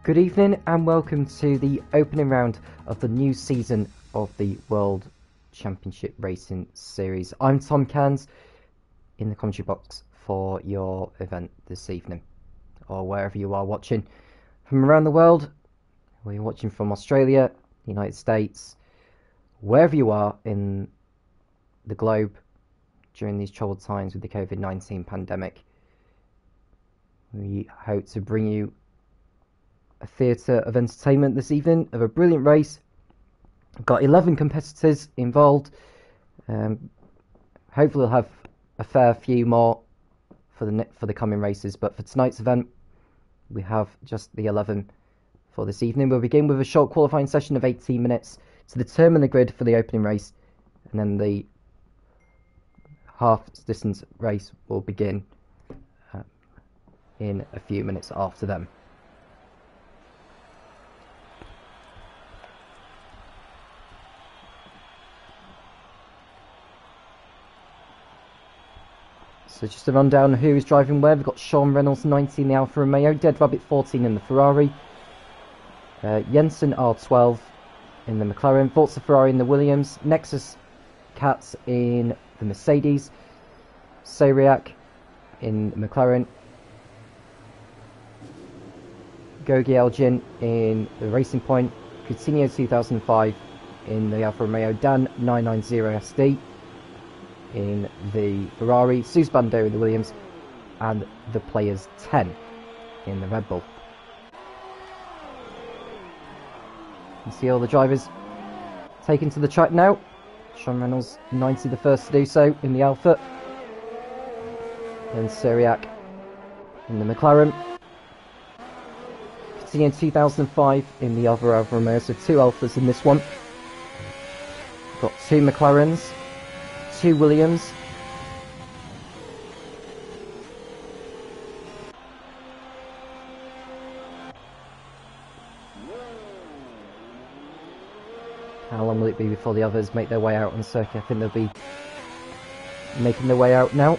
Good evening and welcome to the opening round of the new season of the World Championship Racing Series. I'm Tom Cairns in the commentary box for your event this evening, or wherever you are watching from around the world, whether you're watching from Australia, the United States, wherever you are in the globe during these troubled times with the COVID-19 pandemic. We hope to bring you a theatre of entertainment this evening of a brilliant race. We've got 11 competitors involved. Hopefully we'll have a fair few more for the coming races, but for tonight's event we have just the 11 for this evening. We'll begin with a short qualifying session of 18 minutes to determine the grid for the opening race, and then the half distance race will begin in a few minutes after them. So just a rundown of who is driving where. We've got Sean Reynolds 19 in the Alfa Romeo, Dead Rabbit 14 in the Ferrari, Jensen R12 in the McLaren, Forza Ferrari in the Williams, Nexus Cats in the Mercedes, Sayriak in the McLaren, Gogi Elgin in the Racing Point, Coutinho 2005 in the Alfa Romeo, Dan 990 SD in the Ferrari, Sus Bando in the Williams, and the Players 10 in the Red Bull. You see all the drivers taken to the track now. Sean Reynolds 90, the first to do so in the Alfa, and Sayriak in the McLaren, Coutinho 2005 in the other Alfa Romeo, so two Alfas in this one. Got two McLarens, two Williams, how long will it be before the others make their way out on circuit? I think they'll be making their way out now.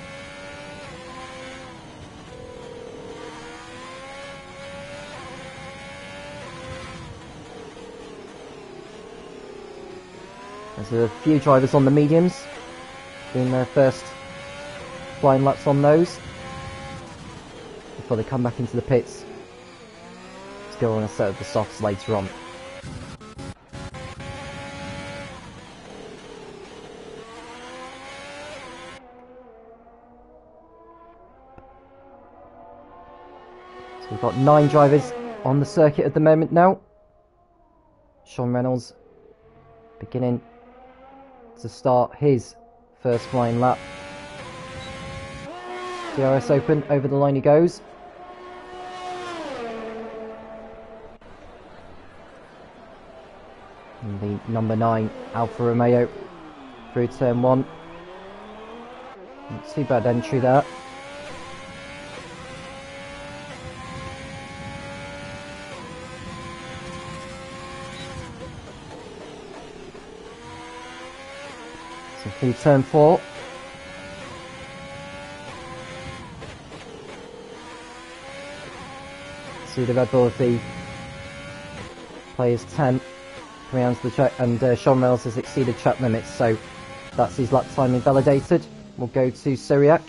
There's a few drivers on the mediums doing their first flying laps on those before they come back into the pits to go on a set of the softs later on. So we've got 9 drivers on the circuit at the moment now. Sean Reynolds beginning to start his first flying lap. DRS open, over the line he goes. And the number 9 Alfa Romeo through turn 1. Not too bad entry there. So through turn 4. See the Red Bull of the Players 10 coming onto the track, and Sean Reynolds has exceeded track limits, so that's his lap time invalidated. We'll go to Sayriak,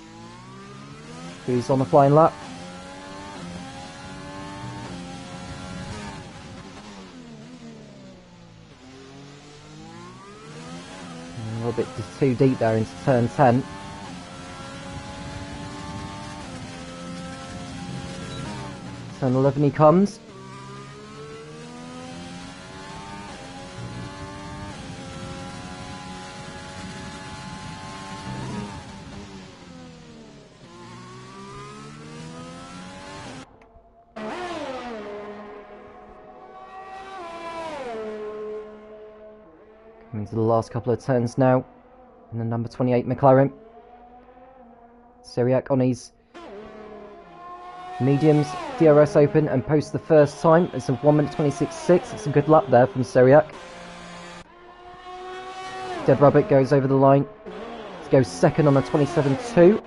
who's on the flying lap. A little bit too deep there into turn 10. Turn 11 he comes. Coming to the last couple of turns now in the number 28 McLaren. Sayriak on his mediums, DRS open and post the first time. It's a 1 minute 26.6. It's a good lap there from Sayriak. Dead Rabbit goes over the line to go second on a 27.2.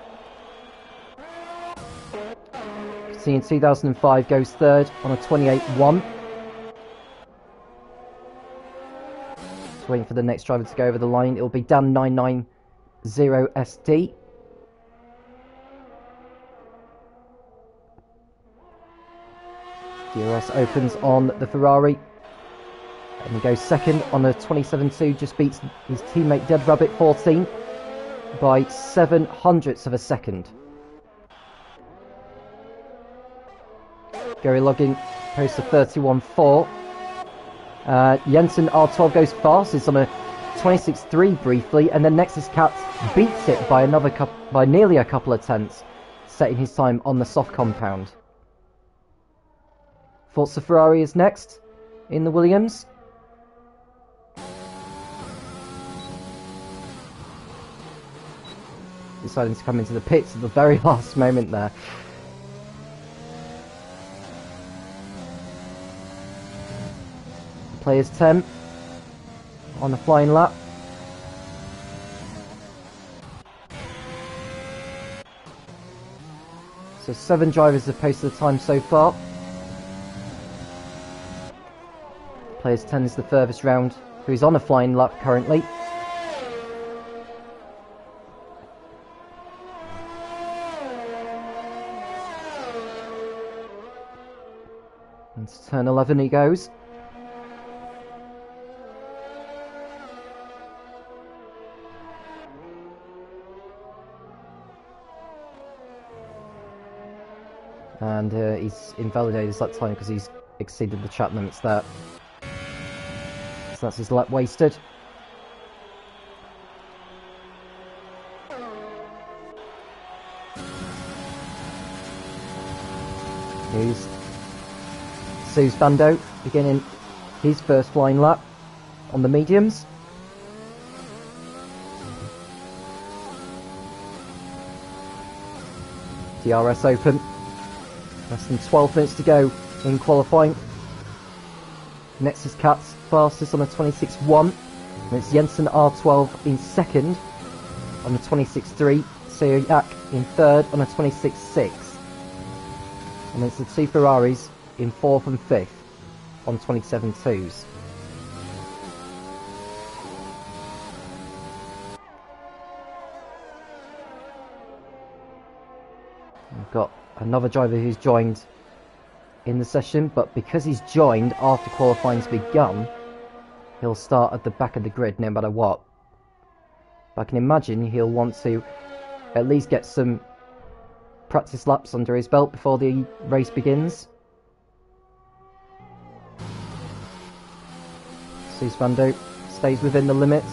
racing in 2005 goes third on a 28.1. Just waiting for the next driver to go over the line. It'll be Dan 990SD. DRS opens on the Ferrari. And he goes second on a 27.2, just beats his teammate Dead Rabbit 14 by 0.07 of a second. Gary Logging posts a 31.4. Jensen R12 goes fast, it's on a 26.3 briefly, and then Nexus Cat beats it by nearly a couple of tenths, setting his time on the soft compound. Forza Ferrari is next in the Williams. Deciding to come into the pits at the very last moment there. Players 10 on the flying lap. So 7 drivers have posted the time so far. Players 10 is the furthest round, who is on a flying lap currently. Into turn 11 he goes. And he's invalidated his lap time because he's exceeded the track limits there. So that's his lap wasted. Here's Suze Bando beginning his first flying lap on the mediums. DRS open. Less than 12 minutes to go in qualifying. Nexus Cat's fastest on a 26.1. And it's Jensen R12 in second on a 26.3. Syriac in third on a 26.6. And it's the 2 Ferraris in 4th and 5th on 27.2s. We've got another driver who's joined in the session, but because he's joined after qualifying's begun, he'll start at the back of the grid no matter what. But I can imagine he'll want to at least get some practice laps under his belt before the race begins. Suze Bando stays within the limits.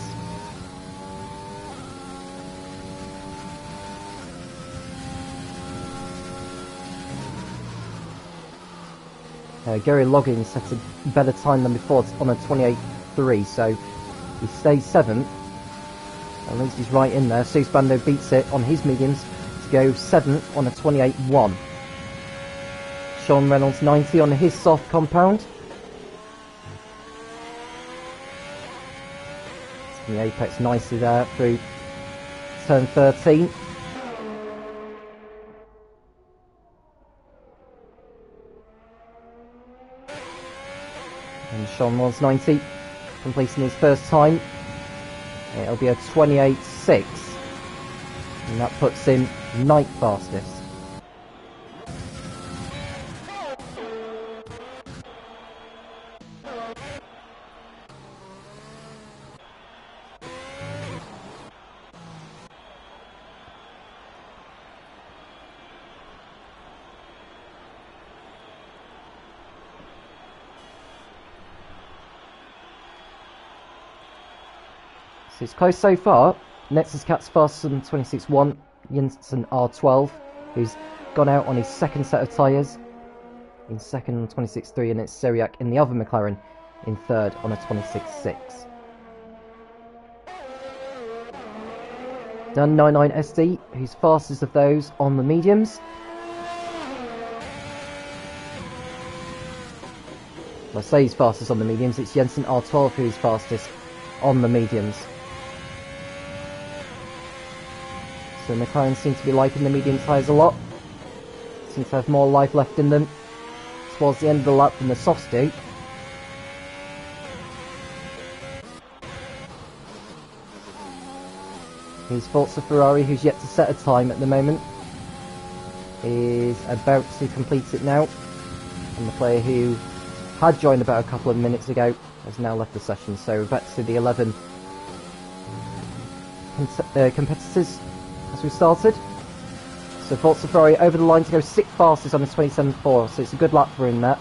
Gary Loggins set a better time than before on a 28.3, so he stays 7th. At least he's right in there. Suze Bando beats it on his mediums to go 7th on a 28.1. Sean Reynolds 90 on his soft compound. The apex nicely there through turn 13. And Sean Reynolds 90 completing his first time. It'll be a 28.6, and that puts him 9th fastest. So it's close so far. Nexus Cat's faster than 26.1. Jensen R12, who's gone out on his second set of tyres, in second on 26.3, and it's Syriac in the other McLaren in third on a 26.6. Dan 99SD, who's fastest of those on the mediums. Well, I say he's fastest on the mediums, it's Jensen R12 who's fastest on the mediums. So McLaren seems to be liking the medium tyres a lot. seem to have more life left in them towards the end of the lap than the softs do. Here's Forza Ferrari, who's yet to set a time at the moment, is about to complete it now, and the player who had joined about a couple of minutes ago has now left the session. So we're back to the 11 competitors as we started. So Forza Ferrari over the line to go 6th fastest on the 27.4, so it's a good lap for him that.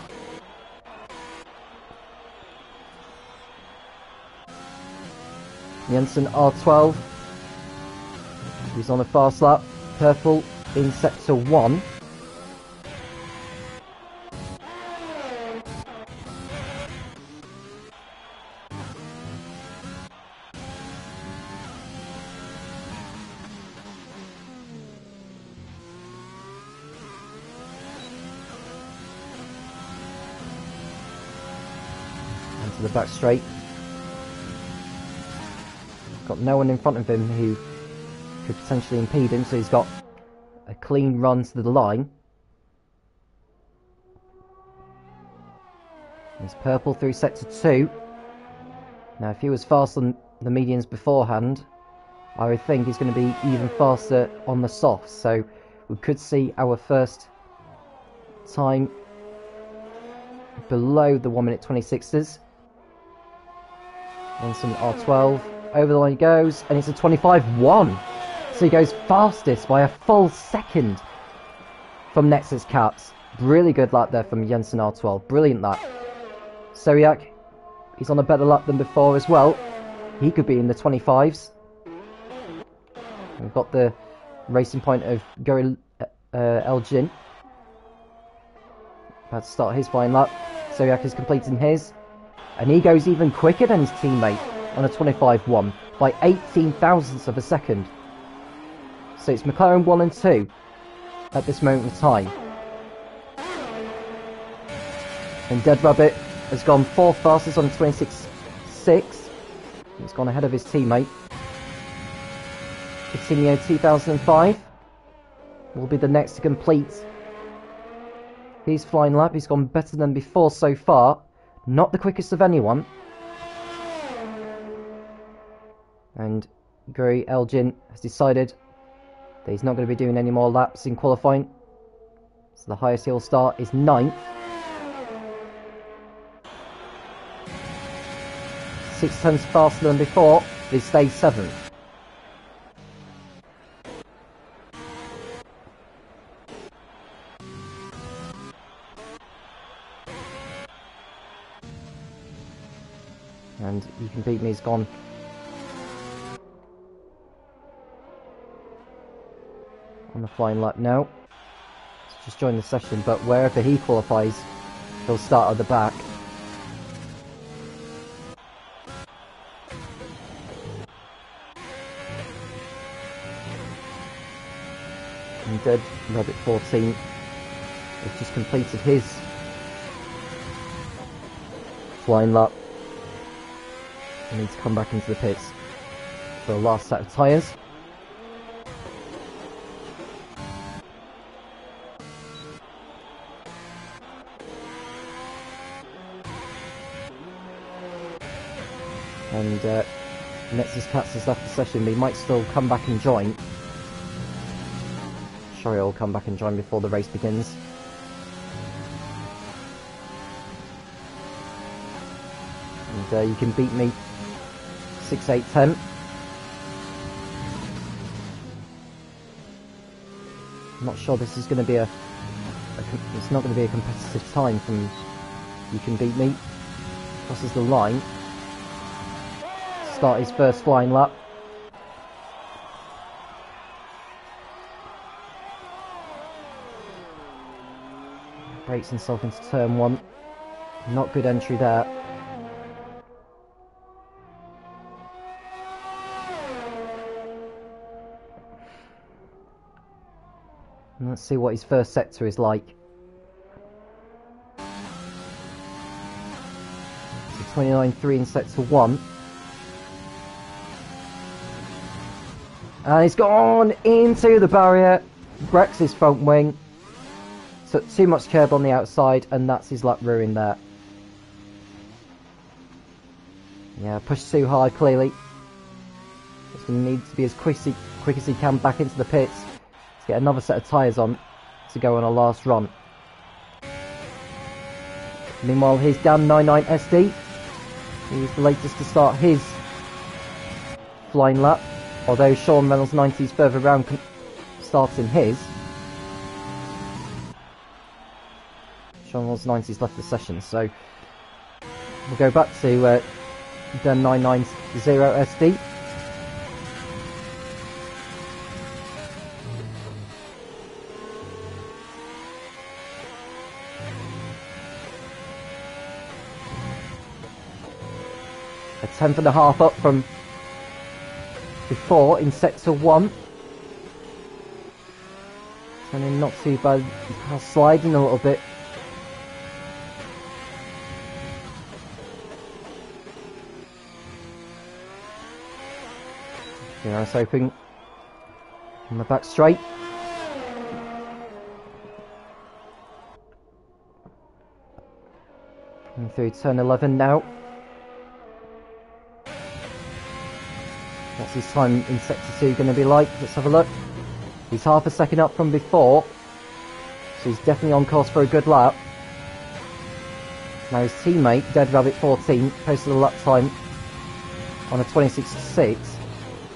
Jensen R12, he's on a fast lap. Purple in sector 1. And to the back straight. Got no one in front of him who could potentially impede him, so he's got a clean run to the line. There's Purple through sector 2. Now if he was fast on the medians beforehand, I would think he's going to be even faster on the softs, so we could see our first time below the 1 minute 26s. And some R12, over the line he goes, and it's a 25.1. So he goes fastest by a full second from Nexus Caps. Really good lap there from Jensen R12. Brilliant lap. Seriak, he's on a better lap than before as well. He could be in the 25s. We've got the racing point of Gary Elgin. About to start his flying lap. Seriak is completing his. And he goes even quicker than his teammate on a 25.1 by 18 thousandths of a second. So it's McLaren 1 and 2 at this moment in time. And Dead Rabbit has gone 4th fastest on 26.6. He's gone ahead of his teammate. Coutinho 2005 will be the next to complete his flying lap. He's gone better than before so far. Not the quickest of anyone. And Gary Elgin has decided that he's not going to be doing any more laps in qualifying. So the highest he'll start is 9th. 6 tenths faster than before, but he stays 7th. And You Can Beat Me is gone on the flying lap now. He's just joined the session, but wherever he qualifies, he'll start at the back. And Dead Rabbit 14 has just completed his flying lap. He needs to come back into the pits for the last set of tyres. And Nexus Cats has left the session, but he might still come back and join. Sure, he'll come back and join before the race begins. And You Can Beat Me 6.8.10. I'm not sure this is going to be it's not going to be a competitive time from You Can Beat Me. Crosses the line. Start his first flying lap. Breaks himself into turn 1. Not good entry there. And let's see what his first sector is like. So 29.3 in sector 1. And he's gone into the barrier. Wrecks his front wing. took too much curb on the outside, and that's his lap ruined there. Yeah, pushed too hard, clearly. He's going to need to be as quick as he can back into the pits to get another set of tyres on to go on a last run. Meanwhile, here's Dan 99 SD. He's the latest to start his flying lap, although Sean Reynolds 90 is further around starting his. Sean Reynolds 90's left the session, so we'll go back to Dan 990 SD. A 10.5 up from before in sector 1. Turning not too bad, sliding a little bit. DRS open on the back straight. And through turn 11 now. What's his time in sector 2 going to be like? Let's have a look. He's half a second up from before, so he's definitely on course for a good lap. Now his teammate, Dead Rabbit 14, posted a lap time on a 26.6.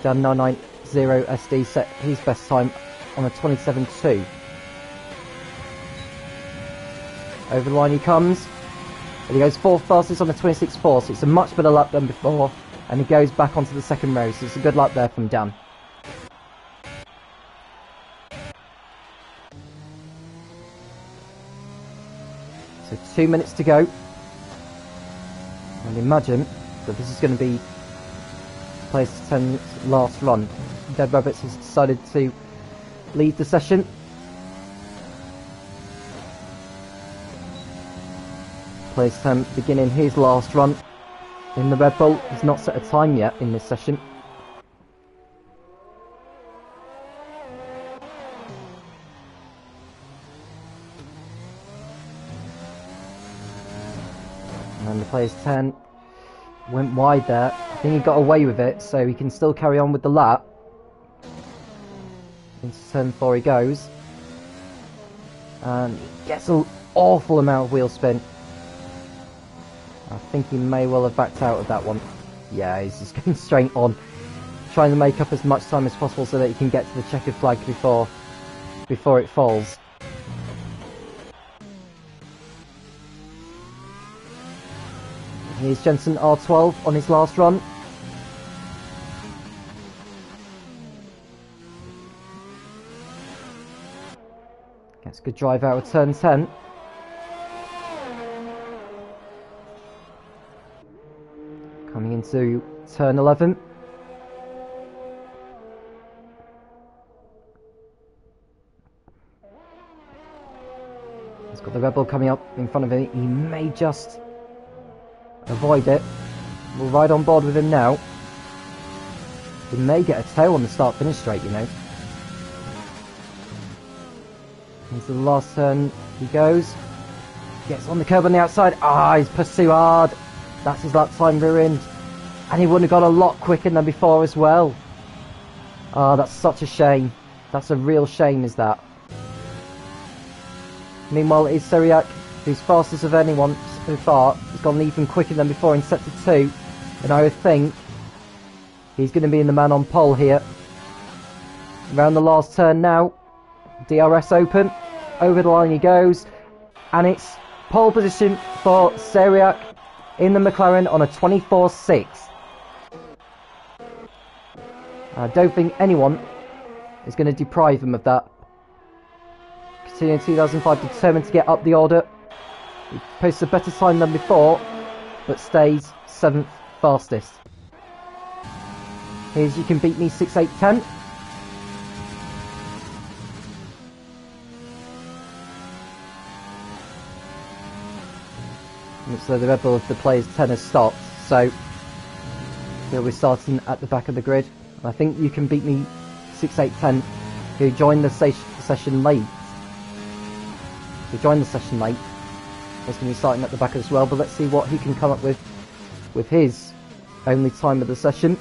Dan 990 SD set his best time on a 27.2. Over the line he comes, and he goes 4th fastest on a 26.4, so it's a much better lap than before, and he goes back onto the second row, so it's a good lap there from Dan. So 2 minutes to go, and imagine that this is going to be Players 10's last run. Dead Rabbits has decided to lead the session. Players 10 beginning his last run in the Red Bull. He's not set a time yet in this session. And the Players 10 went wide there. I think he got away with it, so he can still carry on with the lap. Into turn 4 he goes. And he gets an awful amount of wheel spin. I think he may well have backed out of that one. Yeah, he's just going straight on, trying to make up as much time as possible so that he can get to the checkered flag before it falls. Here's Jensen R12 on his last run. Gets a good drive out of turn 10. Coming into turn 11. He's got the Red Bull coming up in front of him. He may just avoid it. We'll ride on board with him now. He may get a tail on the start-finish straight, you know. Into the last turn he goes. Gets on the curb on the outside. He's pushed too hard. That's his lap time ruined. And he would have got a lot quicker than before as well. That's such a shame. That's a real shame, is that. Meanwhile, it is Seriak, who's fastest of anyone so far. He's gone even quicker than before in sector 2. And I would think he's going to be in the man on pole here. Around the last turn now. DRS open. Over the line he goes. And it's pole position for Seriak in the McLaren on a 24.6. I don't think anyone is going to deprive him of that. Continuing 2005, determined to get up the order. He posts a better time than before, but stays 7th fastest. Here's You Can Beat Me 6810. Looks like the Red Bull of the Players 10 has stopped, so he'll be starting at the back of the grid. I think You Can Beat Me 6810, who joined the session late, who joined the session late, is going to be starting at the back as well, but let's see what he can come up with his only time of the session.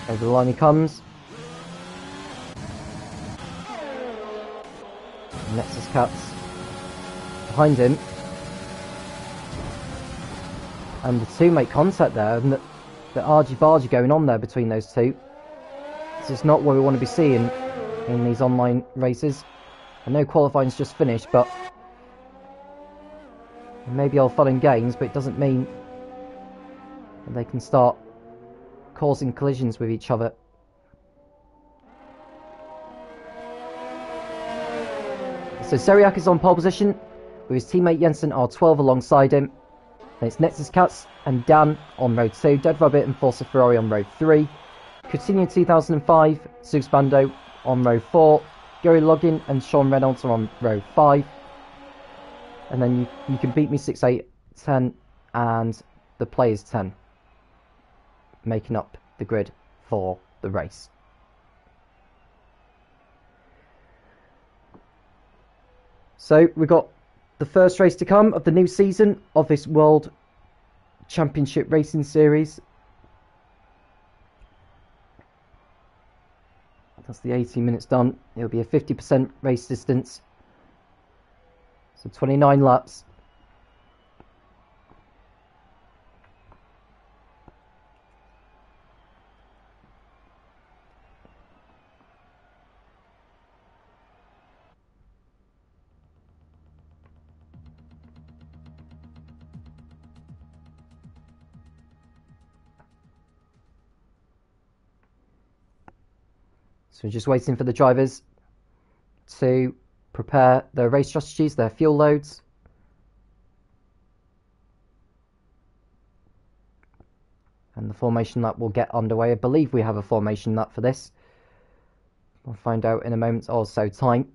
Over the line he comes. Nexus Cats behind him. And the two make contact there, and the argy-bargy going on there between those two. This is not what we want to be seeing in these online races. I know qualifying's just finished, but it may be all fun and games, but it doesn't mean that they can start causing collisions with each other. So Seriak is on pole position with his teammate Jensen R12 alongside him. Then it's Nexus Cats and Dan on row 2, Dead Rabbit and Forza Ferrari on row 3, Coutinho 2005, Zeus Bando on row 4, Gary Loggin and Sean Reynolds are on row 5. And then you can beat me 6, 8, 10 and the players 10, making up the grid for the race. So we've got the first race to come of the new season of this World Championship Racing Series. That's the 18 minutes done. It'll be a 50% race distance. So 29 laps. So we're just waiting for the drivers to prepare their race strategies, their fuel loads. And the formation lap will get underway. I believe we have a formation lap for this. We'll find out in a moment or so time.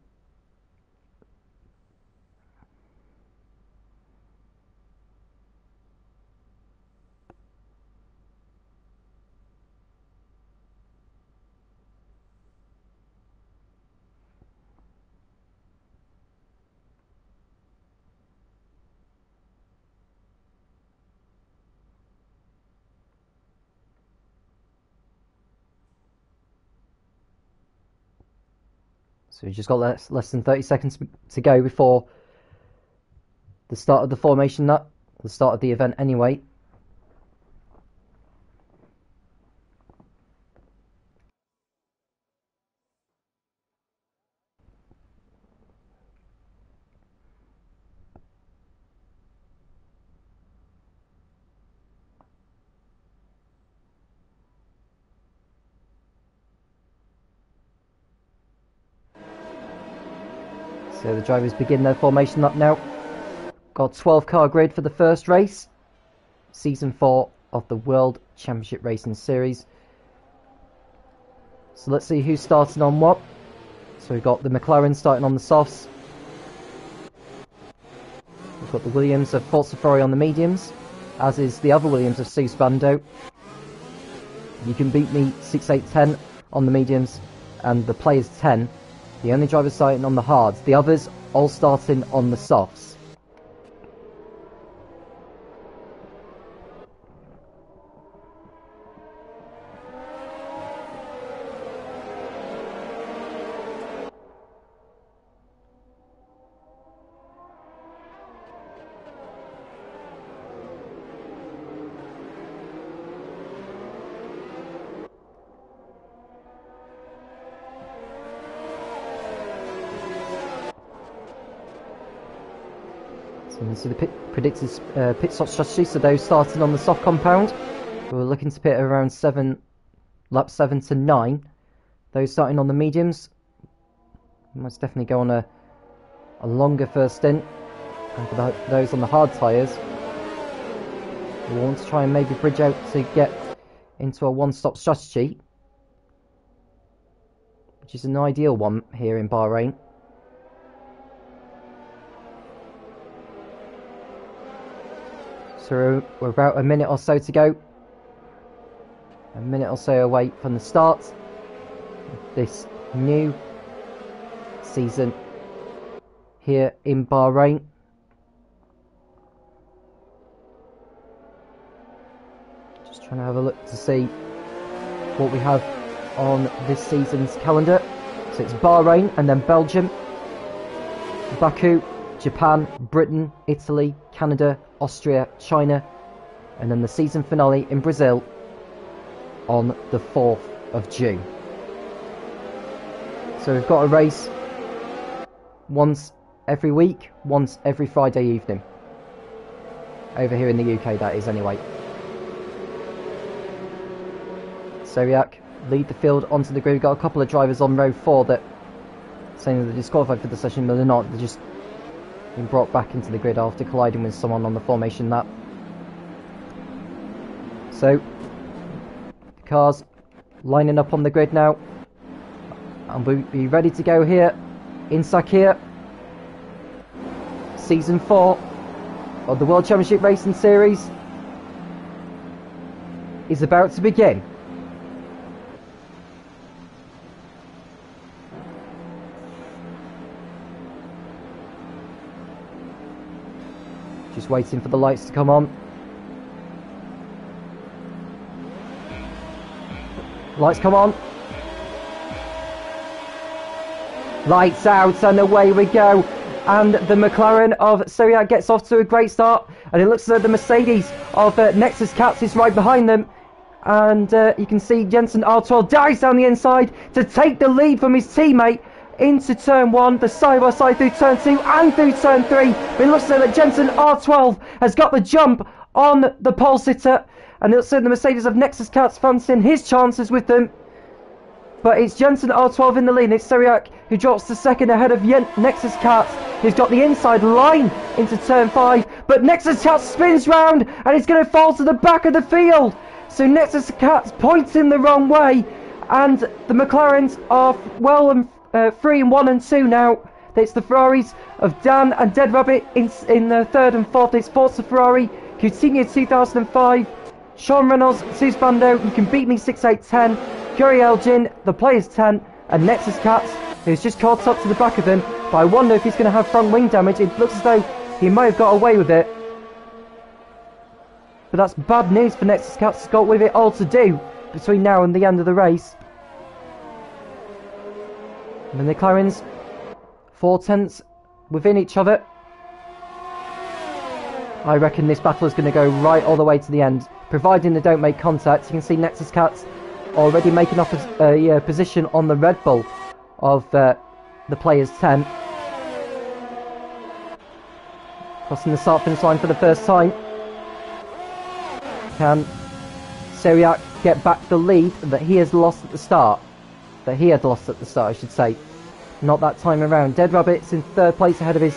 So we've just got less than 30 seconds to go before the start of the formation lap, the start of the event anyway. So the drivers begin their formation lap now. Got a 12 car grid for the first race. Season 4 of the World Championship Racing Series. So let's see who's starting on what. So we've got the McLaren starting on the softs. We've got the Williams of Forza Ferrari on the mediums, as is the other Williams of Zeus Bando. You can beat me 6, 8, 10 on the mediums and the players 10. The only drivers starting on the hards, the others all starting on the softs. So the predicted pit stop strategy, so those starting on the soft compound, we're looking to pit around lap 7 to 9. Those starting on the mediums must definitely go on a longer first stint. And for those on the hard tyres, we want to try and maybe bridge out to get into a one-stop strategy, which is an ideal one here in Bahrain. So we're about a minute or so to go. A minute or so away from the start of this new season here in Bahrain. Just trying to have a look to see what we have on this season's calendar. So it's Bahrain and then Belgium, Baku, Japan, Britain, Italy, Canada, Austria, China, and then the season finale in Brazil on the 4th of June. So we've got a race once every week, once every Friday evening. Over here in the UK, that is, anyway. Seriac lead the field onto the grid. We've got a couple of drivers on row 4 that saying that they're disqualified for the session, but they're not. They're just been brought back into the grid after colliding with someone on the formation lap. So the cars lining up on the grid now, and we'll be ready to go here in Sakir. Season 4 of the World Championship Racing Series is about to begin. Just waiting for the lights to come on. Lights come on. Lights out, and away we go. And the McLaren of Seriac gets off to a great start. And it looks as though the Mercedes of Nexus Cats is right behind them. And you can see Jensen R12 dives down the inside to take the lead from his teammate into turn 1, the side-by-side through turn 2 and through turn 3. But it looks like that Jensen R12 has got the jump on the pole sitter, and it looks like the Mercedes of Nexus Cats fancying his chances with them. But it's Jensen R12 in the lead, and it's Seriac who drops to second ahead of Nexus Cats, who's got the inside line into turn 5. But Nexus Cats spins round, and it's going to fall to the back of the field. So Nexus Cats points in the wrong way, and the McLarens are well and 3 and 1 and 2 now. It's the Ferraris of Dan and Dead Rabbit in the 3rd and 4th. It's Forza Ferrari, Coutinho 2005, Sean Reynolds, Zeus Bando, You Can Beat Me 6810, Curry Elgin, The Players 10, and Nexus Cats, who's just caught up to the back of him. But I wonder if he's going to have front wing damage. It looks as though he might have got away with it. But that's bad news for Nexus Cats. He's got with it all to do between now and the end of the race. And the McLarens 4/10 within each other. I reckon this battle is going to go right all the way to the end, providing they don't make contact. You can see Nexus Cats already making up a position on the Red Bull of the Players 10. Crossing the start finish line for the first time. Can Seriac get back the lead that he has lost at the start? That he had lost at the start, I should say. Not that time around. Dead Rabbit's in 3rd place ahead of his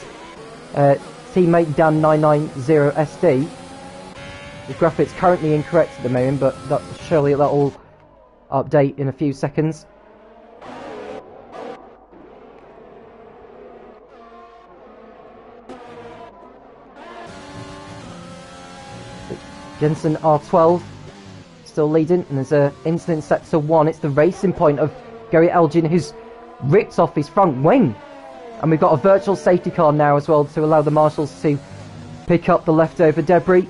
teammate Dan 990SD. The graphics currently incorrect at the moment, but surely that'll update in a few seconds. Jensen R12 still leading, and there's an incident set to 1. It's the racing point of Gary Elgin, who's ripped off his front wing. And we've got a virtual safety car now as well to allow the marshals to pick up the leftover debris.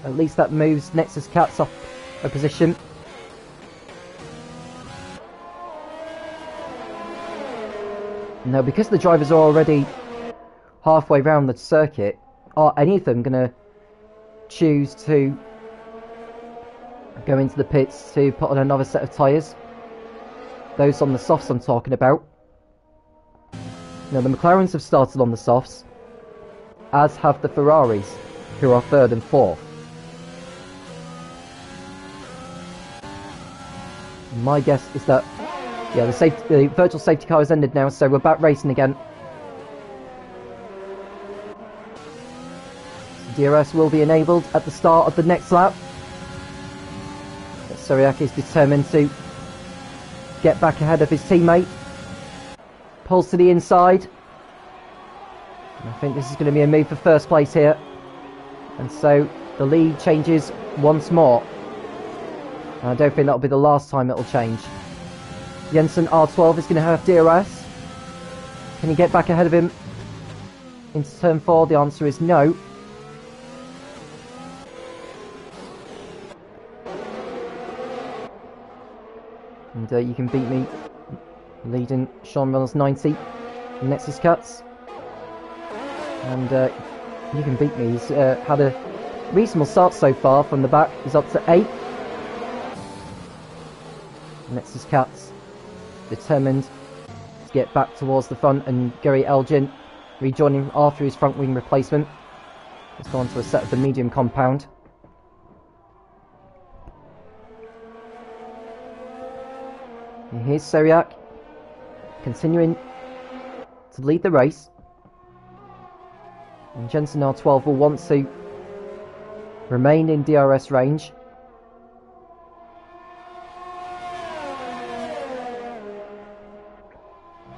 At least that moves Nexus Cats off a position. Now, because the drivers are already halfway round the circuit, are any of them going to choose to go into the pits to put on another set of tyres? Those on the softs I'm talking about. Now, the McLarens have started on the softs, as have the Ferraris, who are 3rd and 4th. My guess is that, yeah, the virtual safety car has ended now, so we're back racing again. DRS will be enabled at the start of the next lap. Seriac is determined to get back ahead of his teammate. Pulls to the inside. And I think this is going to be a move for first place here. And so the lead changes once more. And I don't think that'll be the last time it'll change. Jensen R12 is going to have DRS. Can he get back ahead of him into turn 4? The answer is no. And you can beat me leading Sean Reynolds 90 Nexus Cuts. And you can beat me. He's had a reasonable start so far from the back. He's up to 8. Nexus Cuts determined to get back towards the front, and Gary Elgin rejoining after his front wing replacement. He's gone to a set of the medium compound. And here's Seriak continuing to lead the race. And Jensen R12 will want to remain in DRS range.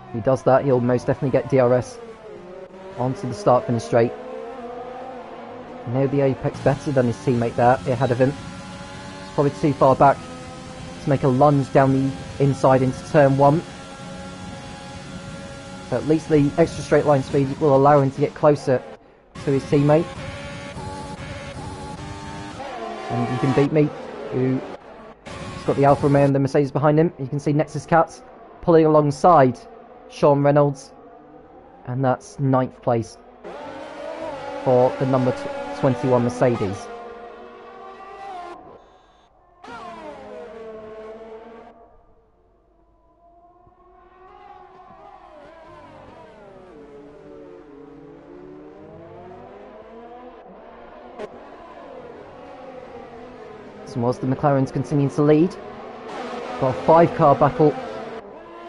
If he does that, he'll most definitely get DRS onto the start finish straight. Now the apex better than his teammate there ahead of him. He's probably too far back to make a lunge down the inside into turn 1. So at least the extra straight line speed will allow him to get closer to his teammate. And you can beat me, who's got the Alfa Romeo and the Mercedes behind him. You can see Nexus Cats pulling alongside Sean Reynolds, and that's 9th place for the number 21 Mercedes. So whilst the McLarens continue to lead, got a 5-car battle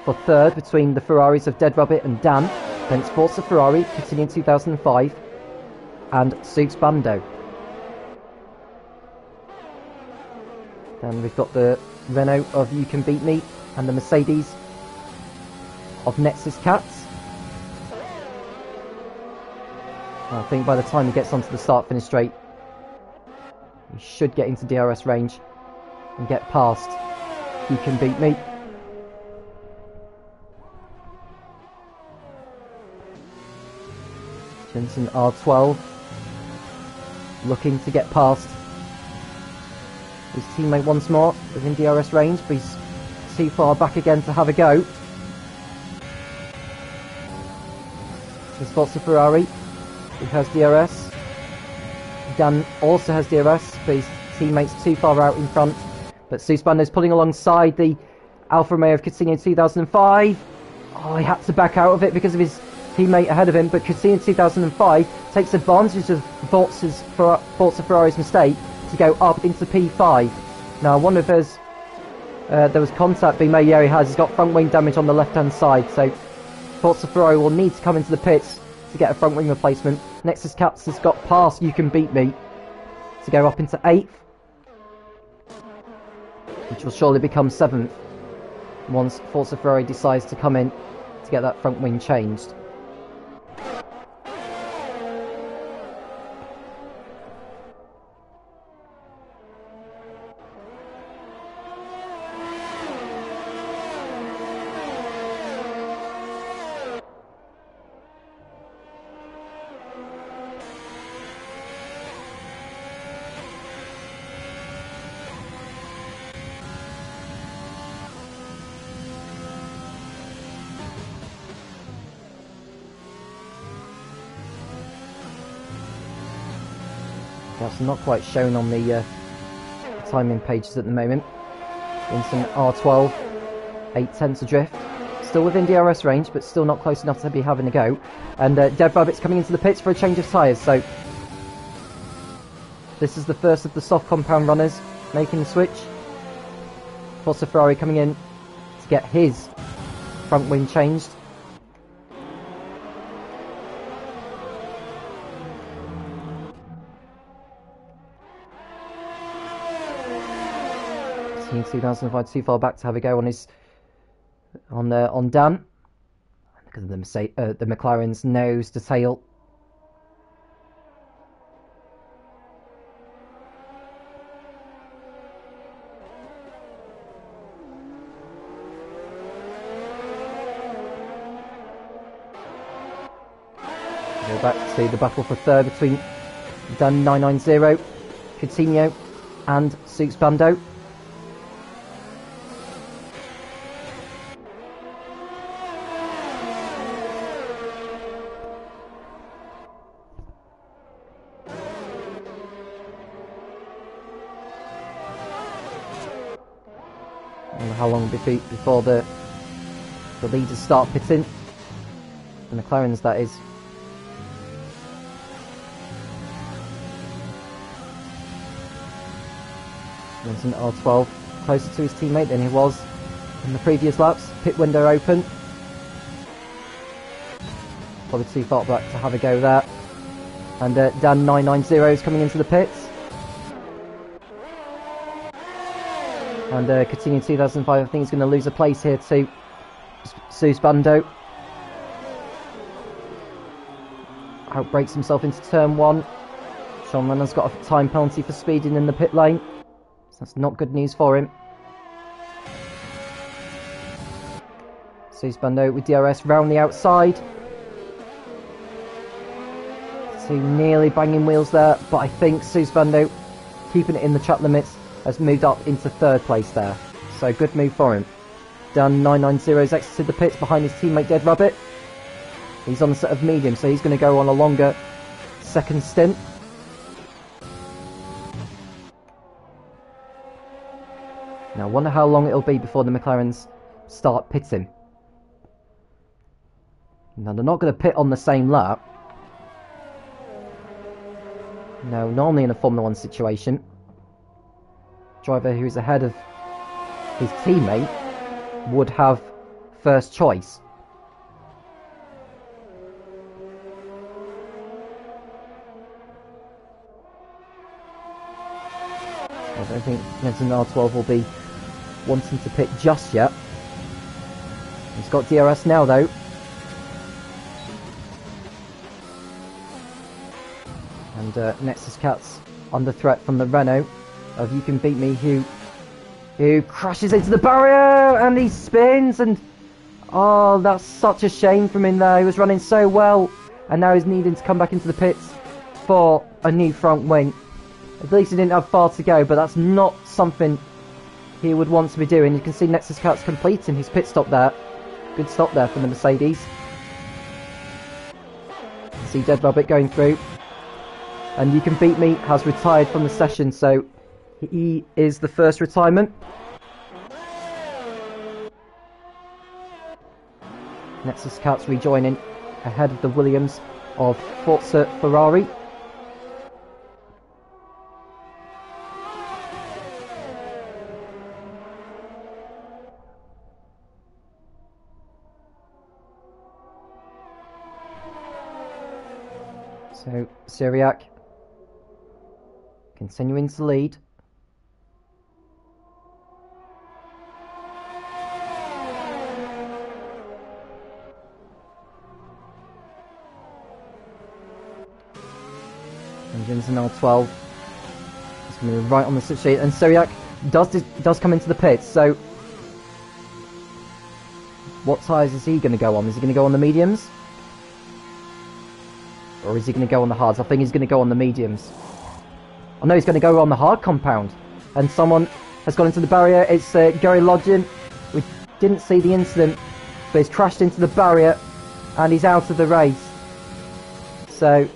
for third between the Ferraris of Dead Rabbit and Dan, then it's Forza Ferrari continuing 2005 and Soups Bando. Then we've got the Renault of You Can Beat Me and the Mercedes of Nexus Cats. I think by the time he gets onto the start finish straight, he should get into DRS range and get past You Can Beat Me. Jensen R12 looking to get past his teammate once more within DRS range, but he's too far back again to have a go. He spots the Ferrari, who has DRS. Dan also has DRS, but his teammate's too far out in front. But Susbando's pulling alongside the Alfa Romeo of Coutinho 2005. Oh, he had to back out of it because of his teammate ahead of him, but Coutinho 2005 takes advantage of Forza Ferrari's mistake to go up into P5. Now I wonder if there was contact being made. Yeah, he has. He's got front wing damage on the left hand side, so Forza Ferrari will need to come into the pits to get a front wing replacement. Nexus Caps has got past You Can Beat Me to go up into 8th, which will surely become 7th once Forza Ferrari decides to come in to get that front wing changed. That's not quite shown on the timing pages at the moment. Vincent R12, 8/10 adrift. Still within DRS range, but still not close enough to be having a go. And Dev Rabbit's coming into the pits for a change of tyres, so this is the first of the soft compound runners making the switch. Forza Ferrari coming in to get his front wing changed. Team 2005 too far back to have a go on his on Dan. Because of the McLaren's nose to tail. Go back to the battle for third between Dan 990, Coutinho and Suits Bando. I don't know how long before the leaders start pitting. The McLarens, that is. Johnson R12 closer to his teammate than he was in the previous laps. Pit window open. Probably too far back to have a go there. And Dan 990 is coming into the pits. And Coutinho 2005, I think he's going to lose a place here to Sus Bando. Outbrakes himself into turn 1. Sean Lennon's got a time penalty for speeding in the pit lane. So that's not good news for him. Sus Bando with DRS round the outside. So nearly banging wheels there, but I think Sus Bando, keeping it in the track limits, has moved up into third place there. So good move for him. Dan 990's exited the pits behind his teammate Dead Rabbit. He's on the set of medium, so he's going to go on a longer second stint. Now I wonder how long it'll be before the McLarens start pitting. Now they're not going to pit on the same lap. No, normally in a Formula 1 situation, driver who's ahead of his teammate would have first choice. I don't think Jensen R12 will be wanting to pit just yet. He's got DRS now though. And Nexus Cat's under threat from the Renault of You Can Beat Me, who crashes into the barrier and he spins, and oh, that's such a shame from him there. He was running so well and now he's needing to come back into the pits for a new front wing. At least he didn't have far to go, but that's not something he would want to be doing. You can see Nexus Cat's completing his pit stop there. Good stop there from the Mercedes. You can see Dead Rabbit going through. And You Can Beat Me has retired from the session, so he is the first retirement. Nexus Cat's rejoining ahead of the Williams of Forza Ferrari. So Syriac continuing to lead. And Jensen R12 is going to be right on the slip sheet, and Syriac does come into the pits. So what tyres is he going to go on? Is he going to go on the mediums? Or is he going to go on the hards? I think he's going to go on the mediums. I know he's going to go on the hard compound. And someone has gone into the barrier. It's Gary Lodgin. We didn't see the incident, but he's crashed into the barrier and he's out of the race. So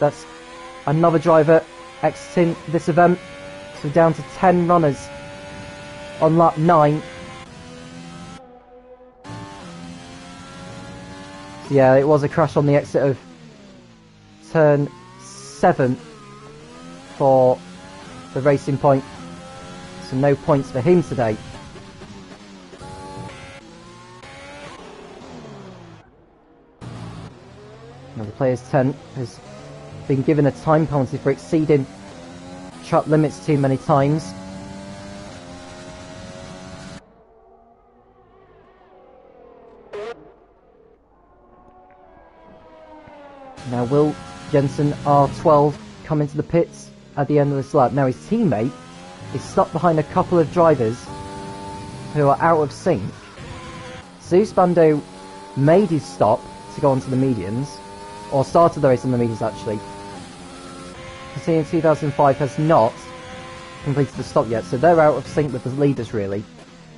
that's another driver exiting this event. So down to 10 runners on lap 9. So yeah, it was a crash on the exit of turn 7 for the Racing Point, so no points for him today. Now the player's tent has been given a time penalty for exceeding track limits too many times. Now will Jensen R12 come into the pits at the end of this lap? Now his teammate is stuck behind a couple of drivers who are out of sync. Sus Bando made his stop to go onto the mediums, or started the race on the mediums actually. Continuing 2005 has not completed the stop yet, so they're out of sync with the leaders really.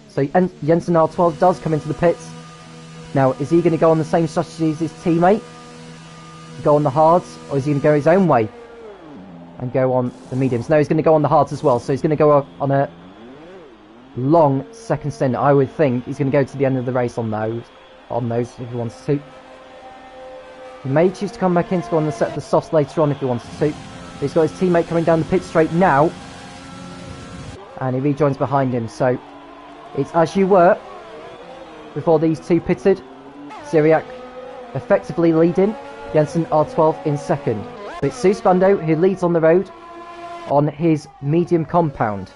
So Jensen R12 does come into the pits. Now, is he going to go on the same strategy as his teammate? Go on the hards, or is he going to go his own way and go on the mediums? No, he's going to go on the hards as well, so he's going to go on a long second stint. I would think he's going to go to the end of the race on those if he wants to. He may choose to come back in to go on the set of the softs later on if he wants to. But he's got his teammate coming down the pit straight now, and he rejoins behind him. So it's as you were before these two pitted. Syriac effectively leading, Jensen R12 in second. But it's Suspando who leads on the road on his medium compound.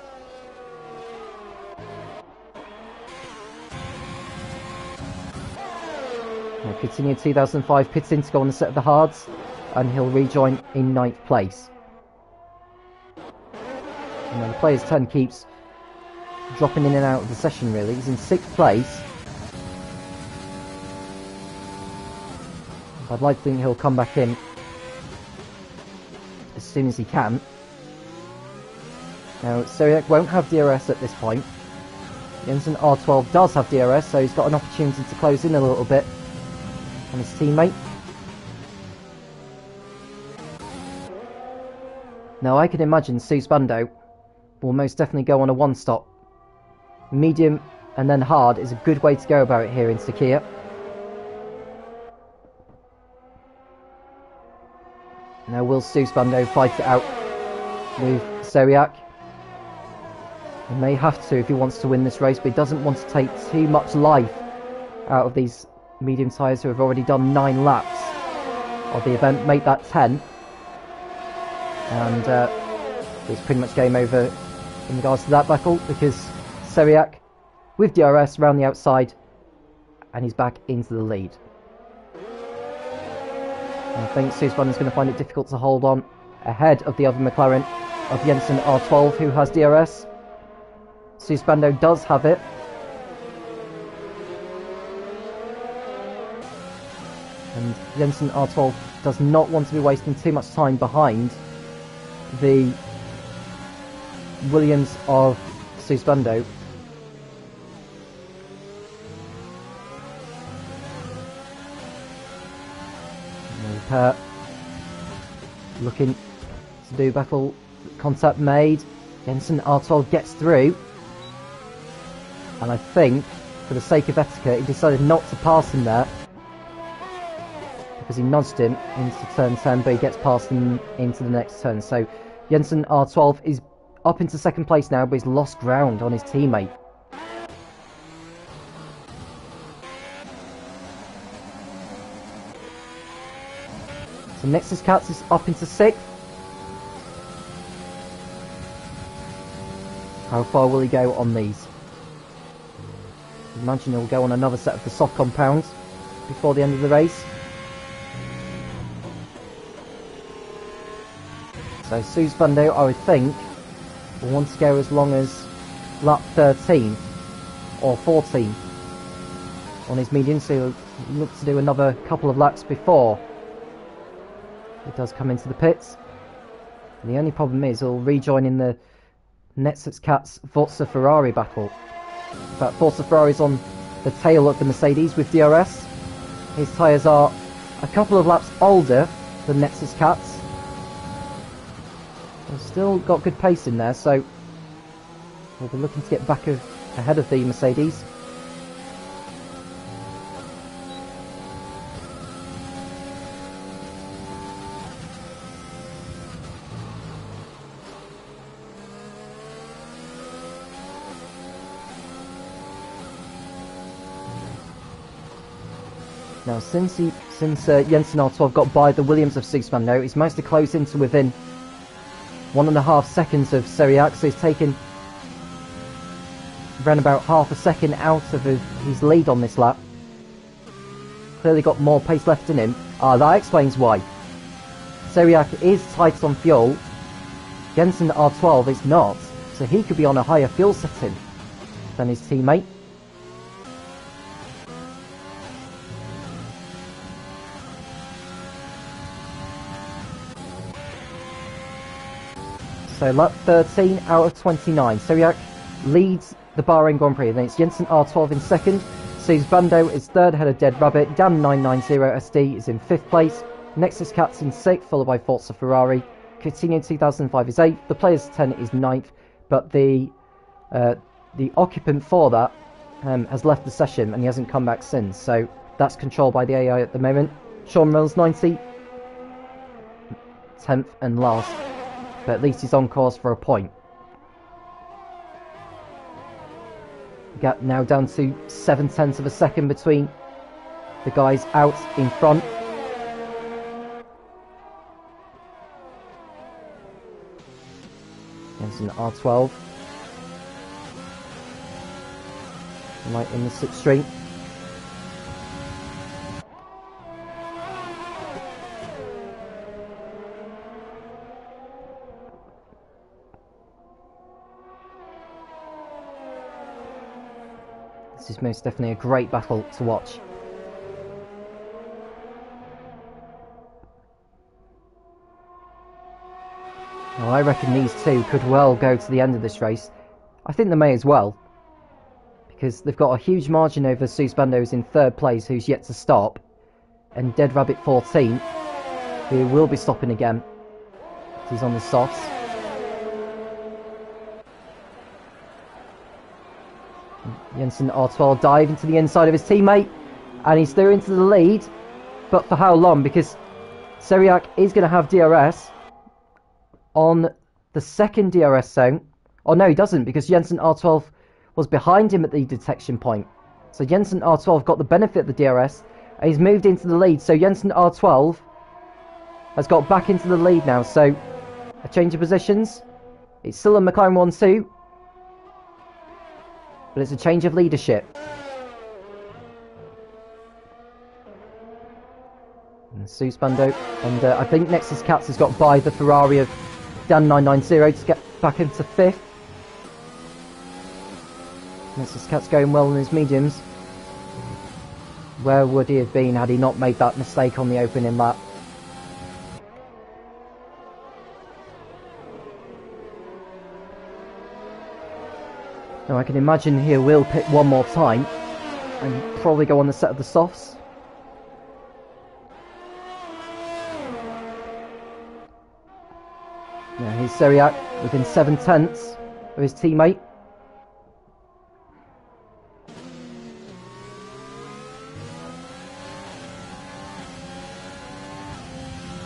Now continue 2005 pits in to go on the set of the hards, and he'll rejoin in 9th place. And then the player's 10 keeps dropping in and out of the session really. He's in 6th place. I'd like to think he'll come back in as soon as he can. Now, Syriac won't have DRS at this point. Jensen R12 does have DRS, so he's got an opportunity to close in a little bit on his teammate. Now, I can imagine Suspando will most definitely go on a one-stop. Medium and then hard is a good way to go about it here in Sakia. Now will Suspando fight it out with Syriac? He may have to if he wants to win this race, but he doesn't want to take too much life out of these medium tyres who have already done 9 laps of the event. Make that 10. And it's pretty much game over in regards to that battle, because Syriac with DRS around the outside, and he's back into the lead. I think Suspando's going to find it difficult to hold on ahead of the other McLaren of Jensen R12 who has DRS. Suspando does have it. And Jensen R12 does not want to be wasting too much time behind the Williams of Suspando. Looking to do battle, contact made. Jensen R12 gets through, and I think for the sake of etiquette he decided not to pass him there because he nudged him into turn 10, but he gets past him into the next turn. So Jensen R12 is up into second place now, but he's lost ground on his teammate. So Nexus Cats is up into 6th. How far will he go on these? Imagine he'll go on another set of the soft compounds before the end of the race. So Suspando, I would think, will want to go as long as lap 13 or 14 on his medium, so he'll look to do another couple of laps before it does come into the pits. And the only problem is he'll rejoin in the Nexus Cats Forza Ferrari battle. In fact, Forza Ferrari's on the tail of the Mercedes with DRS. His tyres are a couple of laps older than Nexus Cats. They've still got good pace in there, so we'll be looking to get back ahead of the Mercedes. Now, since Jensen R12 got by the Williams of Suspando, he's managed to close into within 1.5 seconds of Syriac, so he's taken around about half a second out of his lead on this lap. Clearly got more pace left in him. That explains why. Syriac is tight on fuel. Jensen R12 is not, so he could be on a higher fuel setting than his teammate. So lap 13 out of 29. Seriak leads the Bahrain Grand Prix. Then it's Jensen R12 in second. Suze Bando is third ahead of Dead Rabbit. Dan 990 SD is in fifth place. Nexus Cat's in sixth, followed by Forza Ferrari. Coutinho 2005 is eighth. The Players 10 is ninth. But the occupant for that has left the session and he hasn't come back since. So that's controlled by the AI at the moment. Sean Mills 90. 10th and last. But at least he's on course for a point. Gap now down to 0.7 of a second between the guys out in front. Jensen R12. Right in the slipstream. This is most definitely a great battle to watch. Well, I reckon these two could well go to the end of this race. I think they may as well, because they've got a huge margin over Suze Bando, who's in third place, who's yet to stop, and Dead Rabbit 14, who will be stopping again. He's on the softs. Jensen R12 dive into the inside of his teammate, and he's through into the lead, but for how long? Because Seriak is going to have DRS on the second DRS zone. Oh no, he doesn't, because Jensen R12 was behind him at the detection point. So Jensen R12 got the benefit of the DRS, and he's moved into the lead. So Jensen R12 has got back into the lead now. So a change of positions. It's still a McLaren 1-2. But it's a change of leadership. And Suze Bando, and I think Nexus Cats has got by the Ferrari of Dan 990 to get back into fifth. Nexus Cats going well in his mediums. Where would he have been had he not made that mistake on the opening lap? Now I can imagine he will pit one more time and probably go on the set of the softs. Now here's Seriak within 0.7 of his teammate.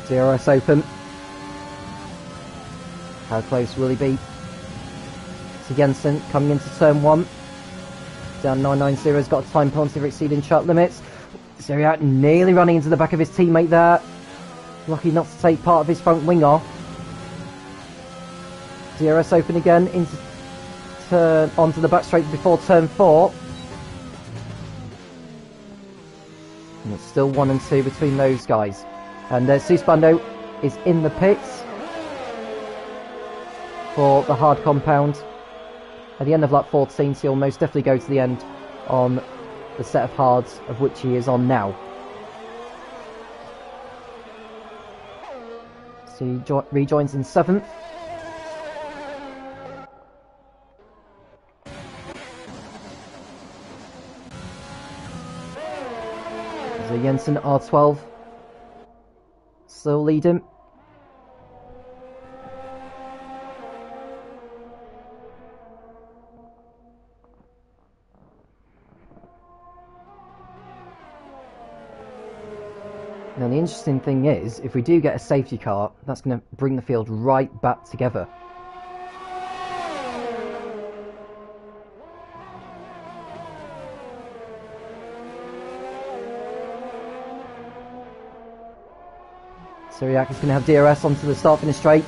DRS open. How close will he be to Jensen coming into turn 1? Down 990 has got a time penalty for exceeding track limits. Seriak nearly running into the back of his teammate there. Lucky not to take part of his front wing off. DRS open again into onto the back straight before turn 4. And it's still 1 and 2 between those guys. And Suze Bando is in the pits for the hard compound. At the end of lap 14, so he'll most definitely go to the end on the set of hards of which he is on now. So he rejoins in 7th. So Jensen R12 still leading. Now the interesting thing is, if we do get a safety car, that's going to bring the field right back together. Seriak is going to have DRS onto the start finish straight.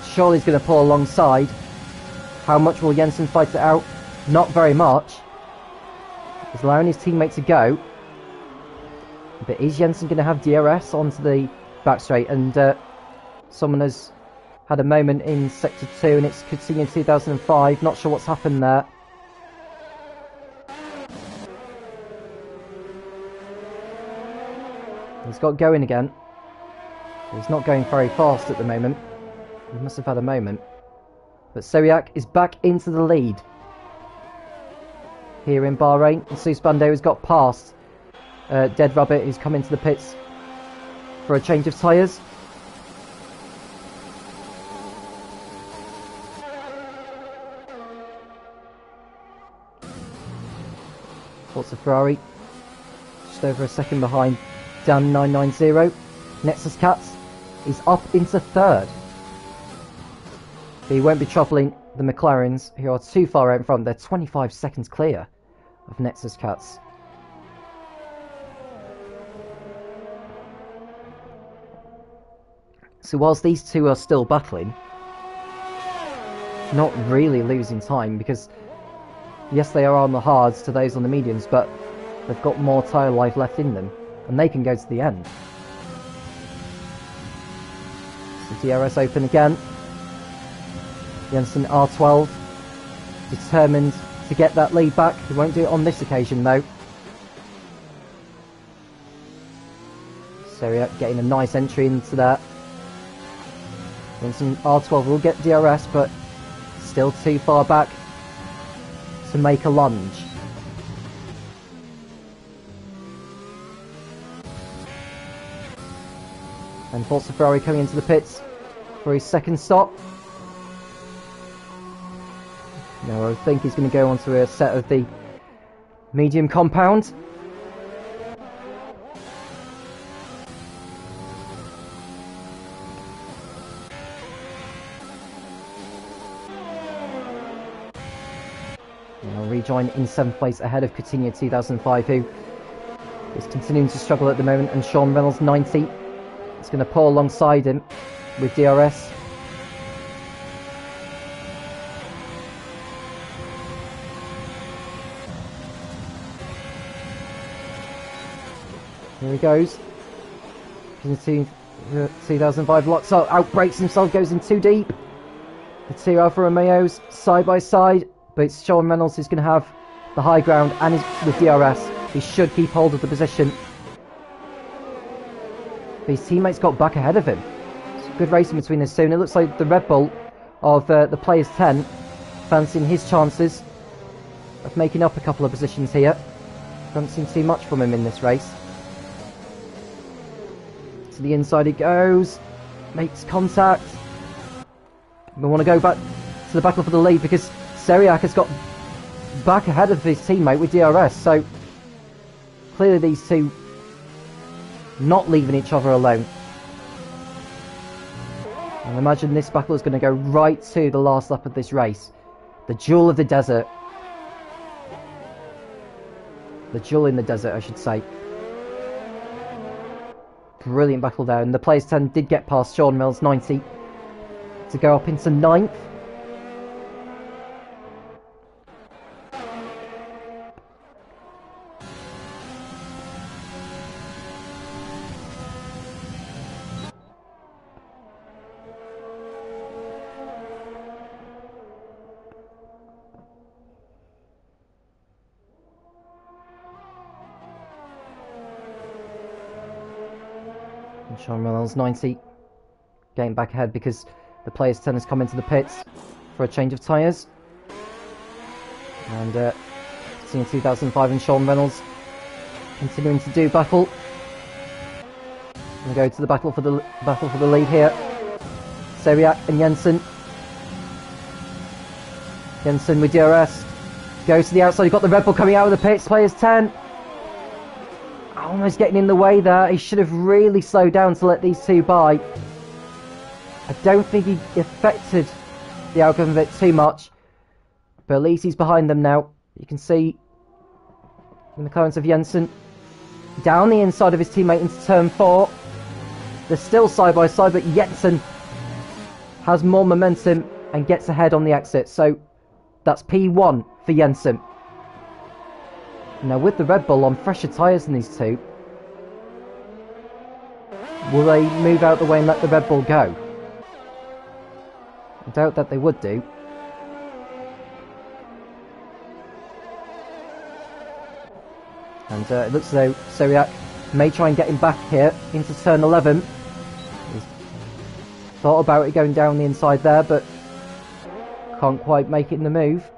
Surely he's going to pull alongside. How much will Jensen fight it out? Not very much. He's allowing his teammate to go. But is Jensen going to have DRS onto the back straight? And someone has had a moment in Sector 2 and it's Coutinho 2005. Not sure what's happened there. He's got going again. He's not going very fast at the moment. He must have had a moment. But Seriak is back into the lead here in Bahrain. And Suspando has got past Dead Rabbit, who's come into the pits for a change of tyres. Forza Ferrari just over a second behind Dan 990. Nexus Cats is up into third. But he won't be troubling the McLarens, who are too far out in front. They're 25 seconds clear of Nexus Cats. So whilst these two are still battling, not really losing time, because yes, they are on the hards to those on the mediums, but they've got more tyre life left in them, and they can go to the end. So DRS open again. Jensen R12 determined to get that lead back. He won't do it on this occasion though. Seriak getting a nice entry into that. Jensen R12 will get DRS, but still too far back to make a lunge. And Forza Ferrari coming into the pits for his second stop. Now I think he's going to go onto a set of the medium compound. I'll rejoin in 7th place ahead of Coutinho 2005, who is continuing to struggle at the moment, and Sean Reynolds 90 is going to pull alongside him with DRS. Here he goes. 2005 locks up, outbreaks himself, goes in too deep. The two Alfa Romeos side by side, but it's Sean Reynolds who's going to have the high ground, and with DRS he should keep hold of the position. But his teammates got back ahead of him. It's good racing between us soon. It looks like the Red Bull of the Players 10 fancying his chances of making up a couple of positions here. Haven't seen too much from him in this race. To the inside he goes, makes contact. We want to go back to the battle for the lead, because Seriak has got back ahead of his teammate with DRS, so clearly these two not leaving each other alone. And imagine this battle is going to go right to the last lap of this race. The Jewel of the Desert. The Jewel in the Desert, I should say. Brilliant battle there, and the Players 10 did get past Sean Mills 90 to go up into 9th. Sean Reynolds 90 getting back ahead because the Players 10 has come into the pits for a change of tyres. And seeing 2005 and Sean Reynolds continuing to do battle. We go to the battle for the lead here. Seriak and Jensen. Jensen with DRS. Goes to the outside. You've got the Red Bull coming out of the pits. Players 10. Almost getting in the way there. He should have really slowed down to let these two by. I don't think he affected the outcome of it too much. But at least he's behind them now. You can see the McLarens of Jensen down the inside of his teammate into turn 4. They're still side by side, but Jensen has more momentum and gets ahead on the exit. So that's P1 for Jensen. Now with the Red Bull on fresher tyres than these two, will they move out the way and let the Red Bull go? I doubt that they would do. And it looks as though Seriak may try and get him back here into turn 11. Thought about it going down the inside there, but can't quite make it in the move.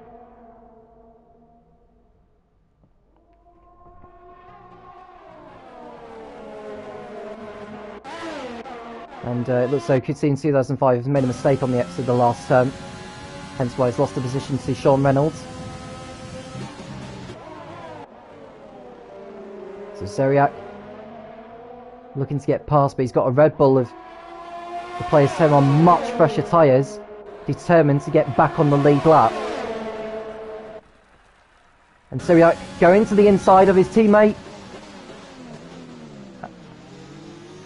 And it looks like Coutinho in 2005 has made a mistake on the exit of the last turn, hence why he's lost the position to Sean Reynolds. So Seriak looking to get past, but he's got a Red Bull of the players 10 on much fresher tyres, determined to get back on the lead lap. And Seriak going to the inside of his teammate,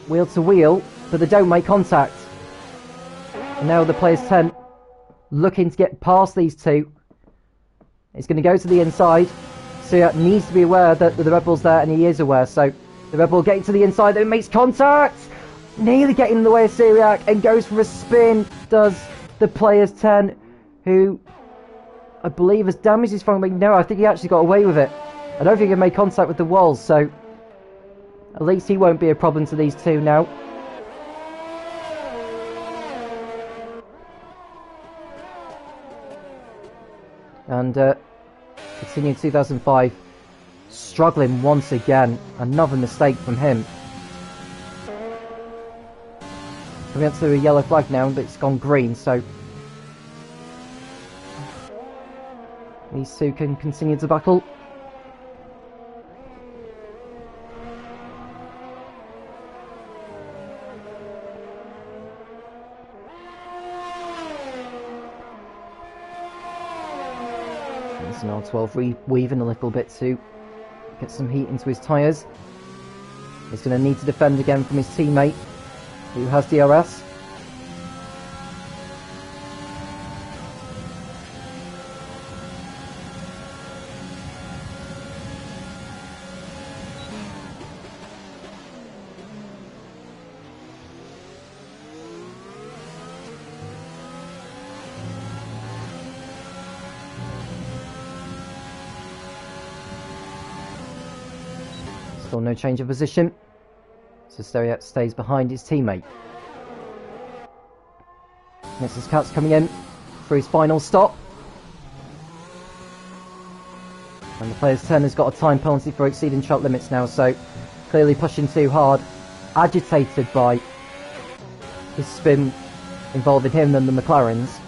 wheel to wheel, but they don't make contact. And now the players 10 looking to get past these two. It's going to go to the inside. Seriak needs to be aware that the Red Bull's there, and he is aware. So the Red Bull getting to the inside, then makes contact, nearly getting in the way of Seriak, and goes for a spin. Does the players 10, who I believe has damaged his front wing. No, I think he actually got away with it. I don't think he made contact with the walls, so at least he won't be a problem to these two now. And Coutinho 2005 struggling once again. Another mistake from him. Coming up to a yellow flag now, but it's gone green, so these two can continue to battle. There's an R12 weaving a little bit to get some heat into his tyres. He's going to need to defend again from his teammate, who has DRS. Still no change of position, so Seriak stays behind his teammate. Next is Katz coming in for his final stop. And the player's 10 has got a time penalty for exceeding track limits now, so clearly pushing too hard, agitated by his spin involving him and the McLarens.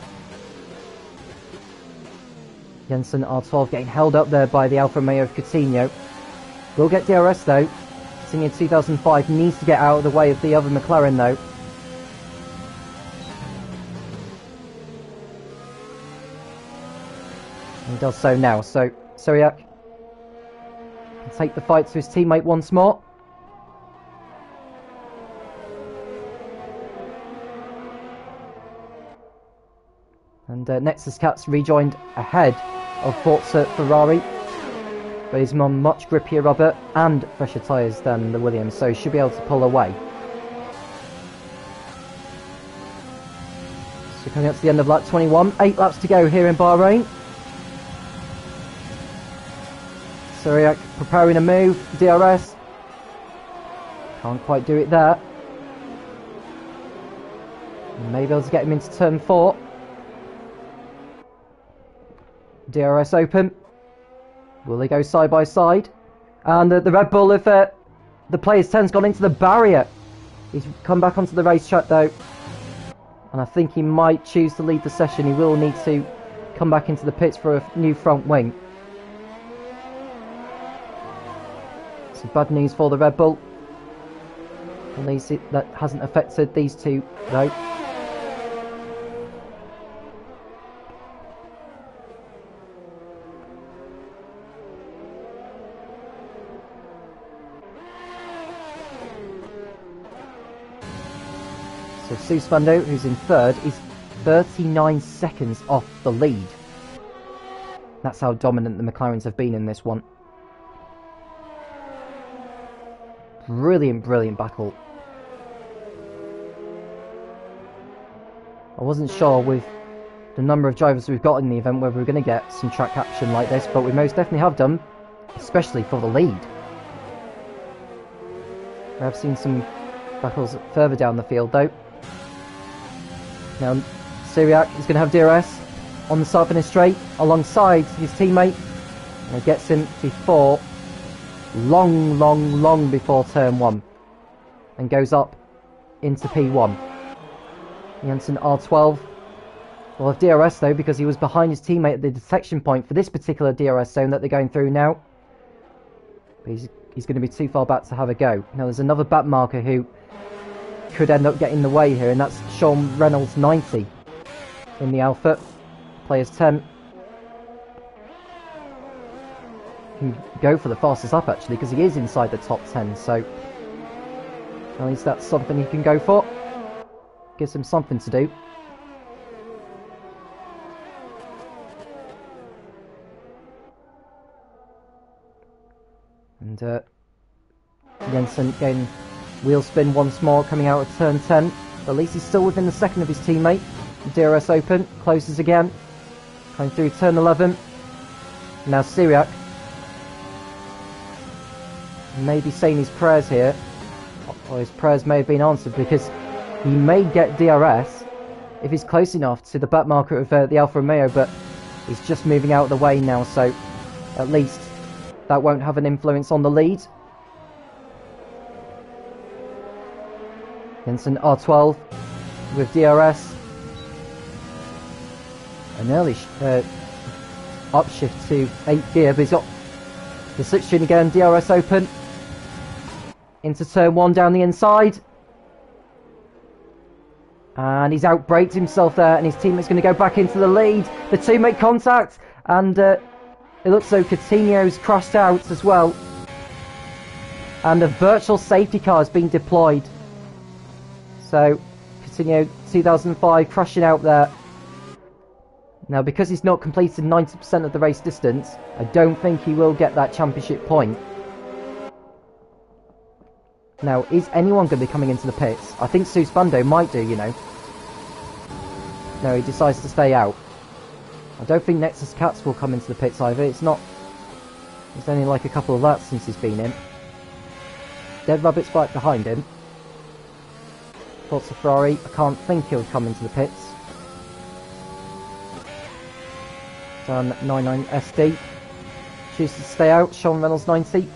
Jensen R12 getting held up there by the Alfa Romeo of Coutinho. Will get DRS though. Coutinho 2005 needs to get out of the way of the other McLaren though. And he does so now. So Seriak can take the fight to his teammate once more. And next is Katz rejoined ahead of Forza Ferrari. But he's on much grippier rubber and fresher tyres than the Williams, so he should be able to pull away. So coming up to the end of lap 21, 8 laps to go here in Bahrain. Seriak preparing a move, DRS. Can't quite do it there. Maybe able to get him into turn 4. DRS open. Will they go side by side? And the Red Bull of the players 10's gone into the barrier. He's come back onto the racetrack though. And I think he might choose to lead the session. He will need to come back into the pits for a new front wing. So bad news for the Red Bull. At least that hasn't affected these two though. So Seuss Fando, who's in third, is 39 seconds off the lead. That's how dominant the McLarens have been in this one. Brilliant, brilliant battle. I wasn't sure with the number of drivers we've got in the event whether we're going to get some track action like this, but we most definitely have done, especially for the lead. We have seen some battles further down the field though. Now Syriac is going to have DRS on the side of straight alongside his teammate, and gets him before, long before turn 1, and goes up into P1. Jensen R12 will have DRS though, because he was behind his teammate at the detection point for this particular DRS zone that they're going through now. But he's going to be too far back to have a go. Now there's another back marker who could end up getting in the way here, and that's Sean Reynolds 90 in the Alpha. Players 10 can go for the fastest up actually, because he is inside the top 10, so at least that's something he can go for. Gives him something to do. And Jensen getting wheel spin once more, coming out of turn 10. But at least he's still within the second of his teammate. DRS open, closes again. Coming through turn 11. Now Syriac may be saying his prayers here, or his prayers may have been answered, because he may get DRS if he's close enough to the back marker of the Alfa Romeo, but he's just moving out of the way now, so at least that won't have an influence on the lead. Jensen R12 with DRS. An early upshift to 8th gear, but he's got the slipstream again. DRS open into turn 1 down the inside, and he's outbraked himself there, and his teammate's going to go back into the lead. The two make contact, and it looks like Coutinho's crashed out as well, and a virtual safety car has been deployed. So Coutinho 2005 crashing out there. Now, because he's not completed 90% of the race distance, I don't think he will get that championship point. Now, is anyone going to be coming into the pits? I think Susbando might do, you know. No, he decides to stay out. I don't think Nexus Cats will come into the pits either. It's only like a couple of laps since he's been in. Dead Rabbit's right behind him. Forza Ferrari, I can't think he'll come into the pits. Done 99 SD. Chooses to stay out. Sean Reynolds 90.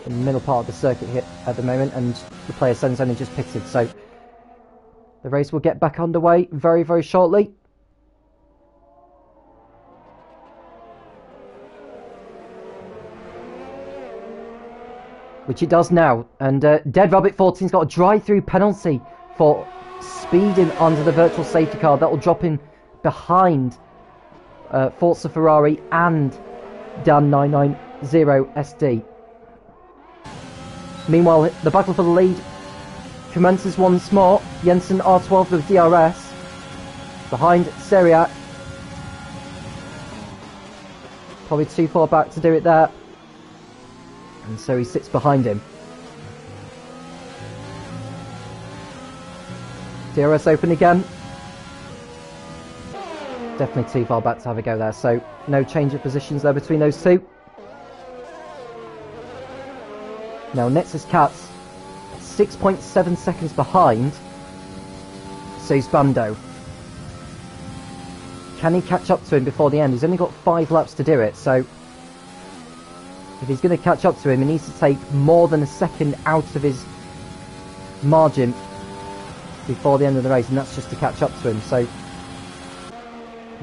In the middle part of the circuit here at the moment, and the player Sen's only just pitted, so the race will get back underway very, very shortly. Which it does now, and Dead Rabbit 14's got a drive-through penalty for speeding under the virtual safety car. That will drop him behind Forza Ferrari and Dan 990 SD. Meanwhile, the battle for the lead commences once more. Jensen R12 with DRS behind Syriac. Probably too far back to do it there, and so he sits behind him. DRS open again. Definitely too far back to have a go there, so no change of positions there between those two. Now Nexus Cats 6.7 seconds behind Susbando. Can he catch up to him before the end? He's only got 5 laps to do it, so if he's going to catch up to him, he needs to take more than a second out of his margin before the end of the race, and that's just to catch up to him. So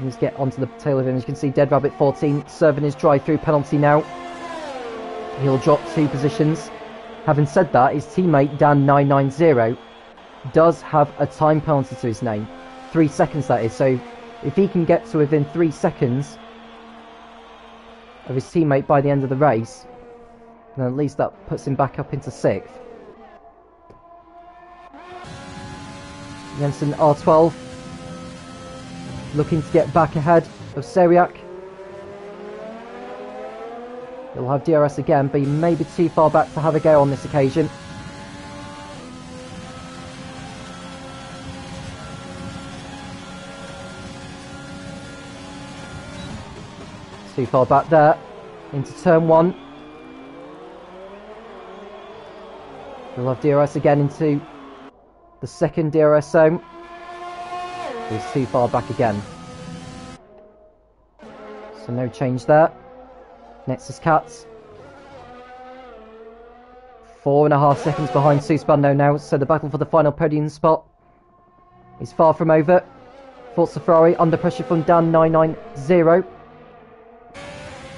let's get onto the tail of him. As you can see, Dead Rabbit 14 serving his drive-through penalty now. He'll drop 2 positions. Having said that, his teammate Dan 990 does have a time penalty to his name. 3 seconds, that is. So if he can get to within 3 seconds of his teammate by the end of the race, then at least that puts him back up into 6th. Jensen R12 looking to get back ahead of Syriac. He'll have DRS again, but he may be too far back to have a go on this occasion. Too far back there, into turn 1. He'll have DRS again into The second DRS zone is too far back again. So no change there. Next is Katz. 4.5 seconds behind Suspando now, so the battle for the final podium spot is far from over. Forza Ferrari under pressure from Dan 990.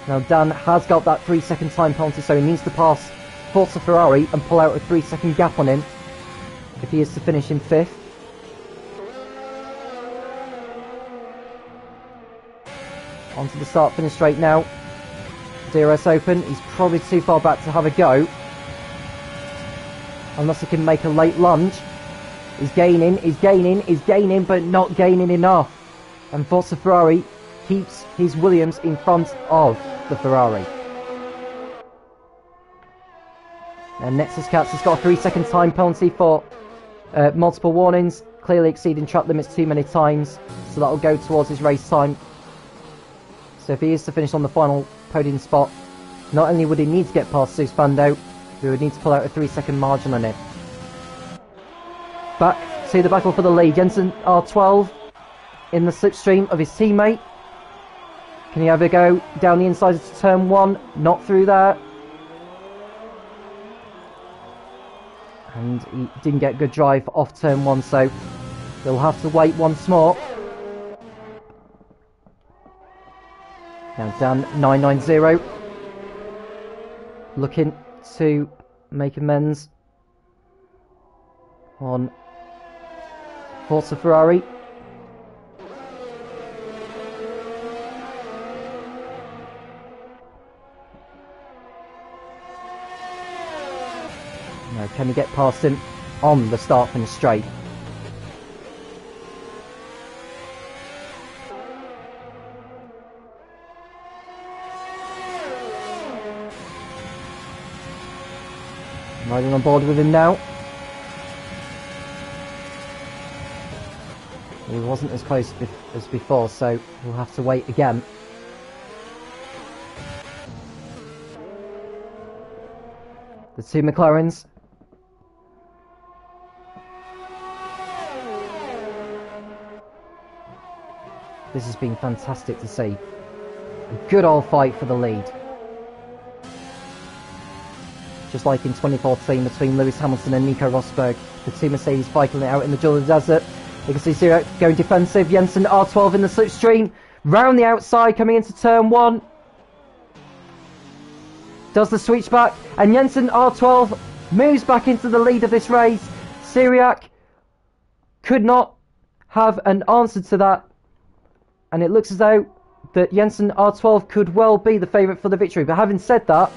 Now Dan has got that 3-second time penalty, so he needs to pass Forza Ferrari and pull out a 3-second gap on him if he is to finish in 5th. Onto the start finish straight now. DRS open. He's probably too far back to have a go, unless he can make a late lunge. He's gaining, but not gaining enough. And Forza Ferrari keeps his Williams in front of the Ferrari. And Nexus Katz has got a 3-second time penalty for multiple warnings, clearly exceeding track limits too many times, so that'll go towards his race time. So if he is to finish on the final podium spot, not only would he need to get past Suspando, he would need to pull out a 3-second margin on it. Back to the battle for the lead. Jensen R12 in the slipstream of his teammate. Can he ever go down the inside to turn 1? Not through there. And he didn't get good drive off turn 1, so he'll have to wait once more. Now Dan 990 looking to make amends on Forza Ferrari. Now can he get past him on the start finish straight? Riding on board with him now. He wasn't as close as before, so we'll have to wait again. The two McLarens. This has been fantastic to see. A good old fight for the lead. Just like in 2014 between Lewis Hamilton and Nico Rosberg, the two Mercedes fighting it out in the Jordan Desert. You can see Cyril going defensive. Jensen R12 in the slipstream, round the outside, coming into turn 1. Does the switch back, and Jensen R12 moves back into the lead of this race. Syriac could not have an answer to that, and it looks as though that Jensen R12 could well be the favourite for the victory. But having said that,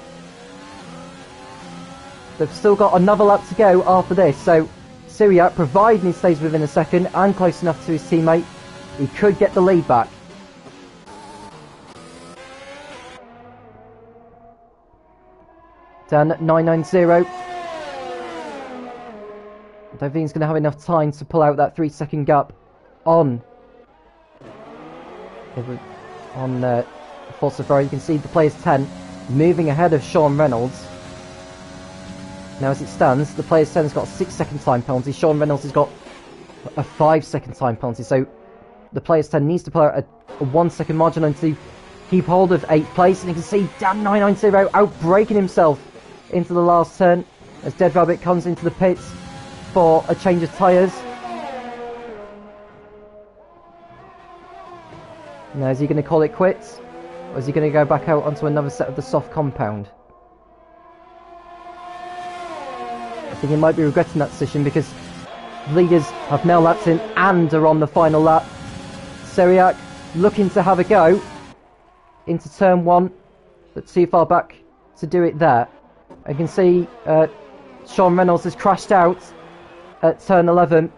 they've still got another lap to go after this, so Syriac, providing he stays within a second and close enough to his teammate, he could get the lead back. Dan 990. I don't think he's going to have enough time to pull out that 3-second gap on Forza Ferrari. You can see the players 10 moving ahead of Sean Reynolds. Now as it stands, the players 10 has got a 6-second time penalty. Sean Reynolds has got a 5-second time penalty. So the players 10 needs to pull out a 1-second margin on to keep hold of 8th place. And you can see Dan 990 outbraking himself into the last turn as Dead Rabbit comes into the pits for a change of tyres. Now is he going to call it quits? Or is he going to go back out onto another set of the soft compound? I think he might be regretting that decision because leaders have now lapped in and are on the final lap. Syriac looking to have a go into turn 1, but too far back to do it there. I can see Sean Reynolds has crashed out at turn 11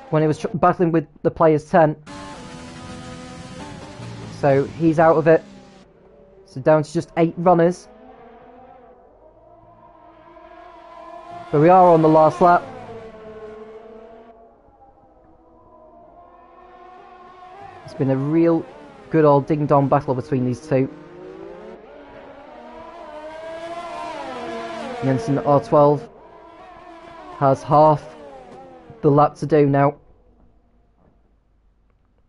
when he was battling with the players 10. So he's out of it. So down to just 8 runners. But we are on the last lap. It's been a real good old ding-dong battle between these two. Jensen R12 has half the lap to do now.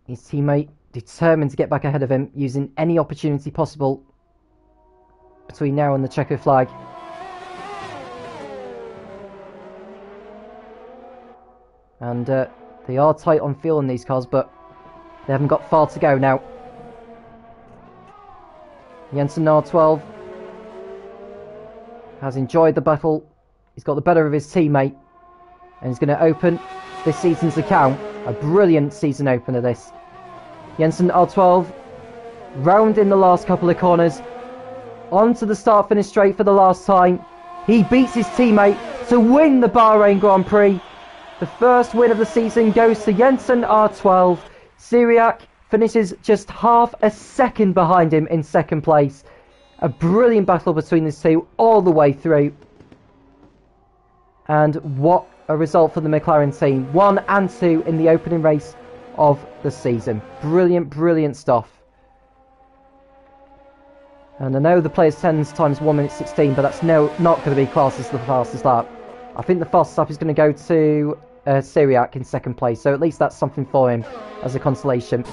His teammate determined to get back ahead of him, using any opportunity possible between now and the checker flag. And they are tight on fuel in these cars, but they haven't got far to go now. Jensen R12 has enjoyed the battle. He's got the better of his teammate, and he's going to open this season's account. A brilliant season opener, this. Jensen R12 round in the last couple of corners, onto the start-finish straight for the last time. He beats his teammate to win the Bahrain Grand Prix. The first win of the season goes to Jensen R12. Syriac finishes just half a second behind him in second place. A brilliant battle between these two all the way through. And what a result for the McLaren team. 1 and 2 in the opening race of the season. Brilliant, brilliant stuff. And I know the player's 10s times 1 minute 16, but that's not going to be classed as the fastest lap. I think the fastest lap is going to go to Syriac in second place, so at least that's something for him as a consolation.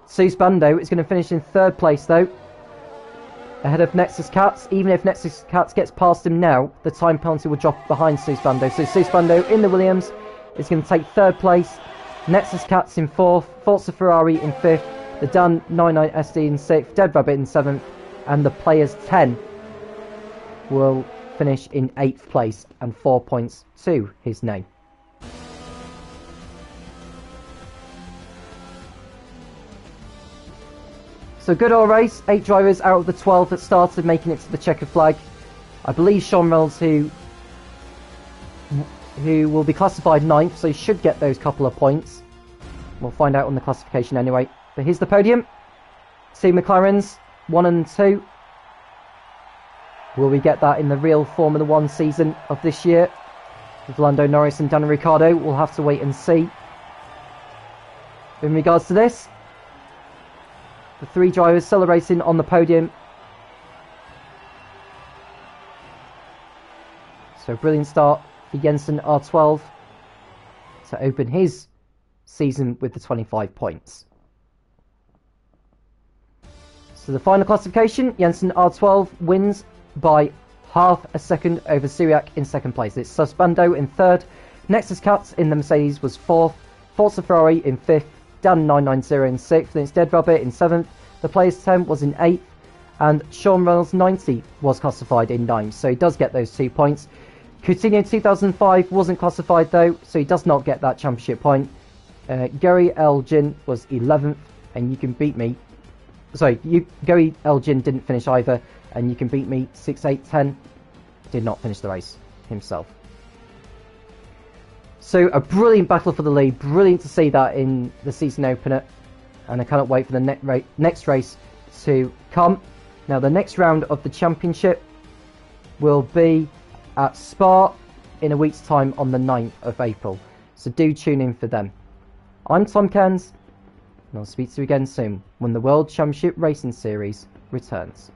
Susbando is going to finish in third place though, ahead of Nexus Cats. Even if Nexus Cats gets past him now, the time penalty will drop behind Susbando. So Susbando in the Williams is going to take third place, Nexus Cats in fourth, Forza Ferrari in fifth, the Dan 99 SD in sixth, Dead Rabbit in seventh, and the Players 10 will finish in 8th place and 4 points to his name. So good old race, 8 drivers out of the 12 that started making it to the checkered flag. I believe Sean Reynolds who will be classified 9th, so he should get those couple of points. We'll find out on the classification anyway. But here's the podium. 2 McLarens, 1 and 2. Will we get that in the real Formula 1 season of this year? With Lando Norris and Daniel Ricciardo, we'll have to wait and see. In regards to this, the 3 drivers celebrating on the podium. So brilliant start for Jensen R12 to open his season with the 25 points. So the final classification, Jensen R12 wins by half a second over Syriac in second place. It's Susbando in third, Nexus Cats in the Mercedes was fourth, Forza Ferrari in fifth, Dan 990 in sixth, then it's Dead Rabbit in seventh, the Players 10 was in eighth, and Sean Reynolds 90 was classified in ninth, so he does get those 2 points. Coutinho 2005 wasn't classified though, so he does not get that championship point. Gary Elgin was 11th, and you can beat me. Sorry, Gary Elgin didn't finish either, and you can beat me 6-8-10. Did not finish the race himself. So a brilliant battle for the lead, brilliant to see that in the season opener, and I cannot wait for the next race to come. Now the next round of the championship will be at Spa in a week's time on the 9th of April, so do tune in for them. I'm Tom Cairns, and I'll speak to you again soon when the World Championship Racing Series returns.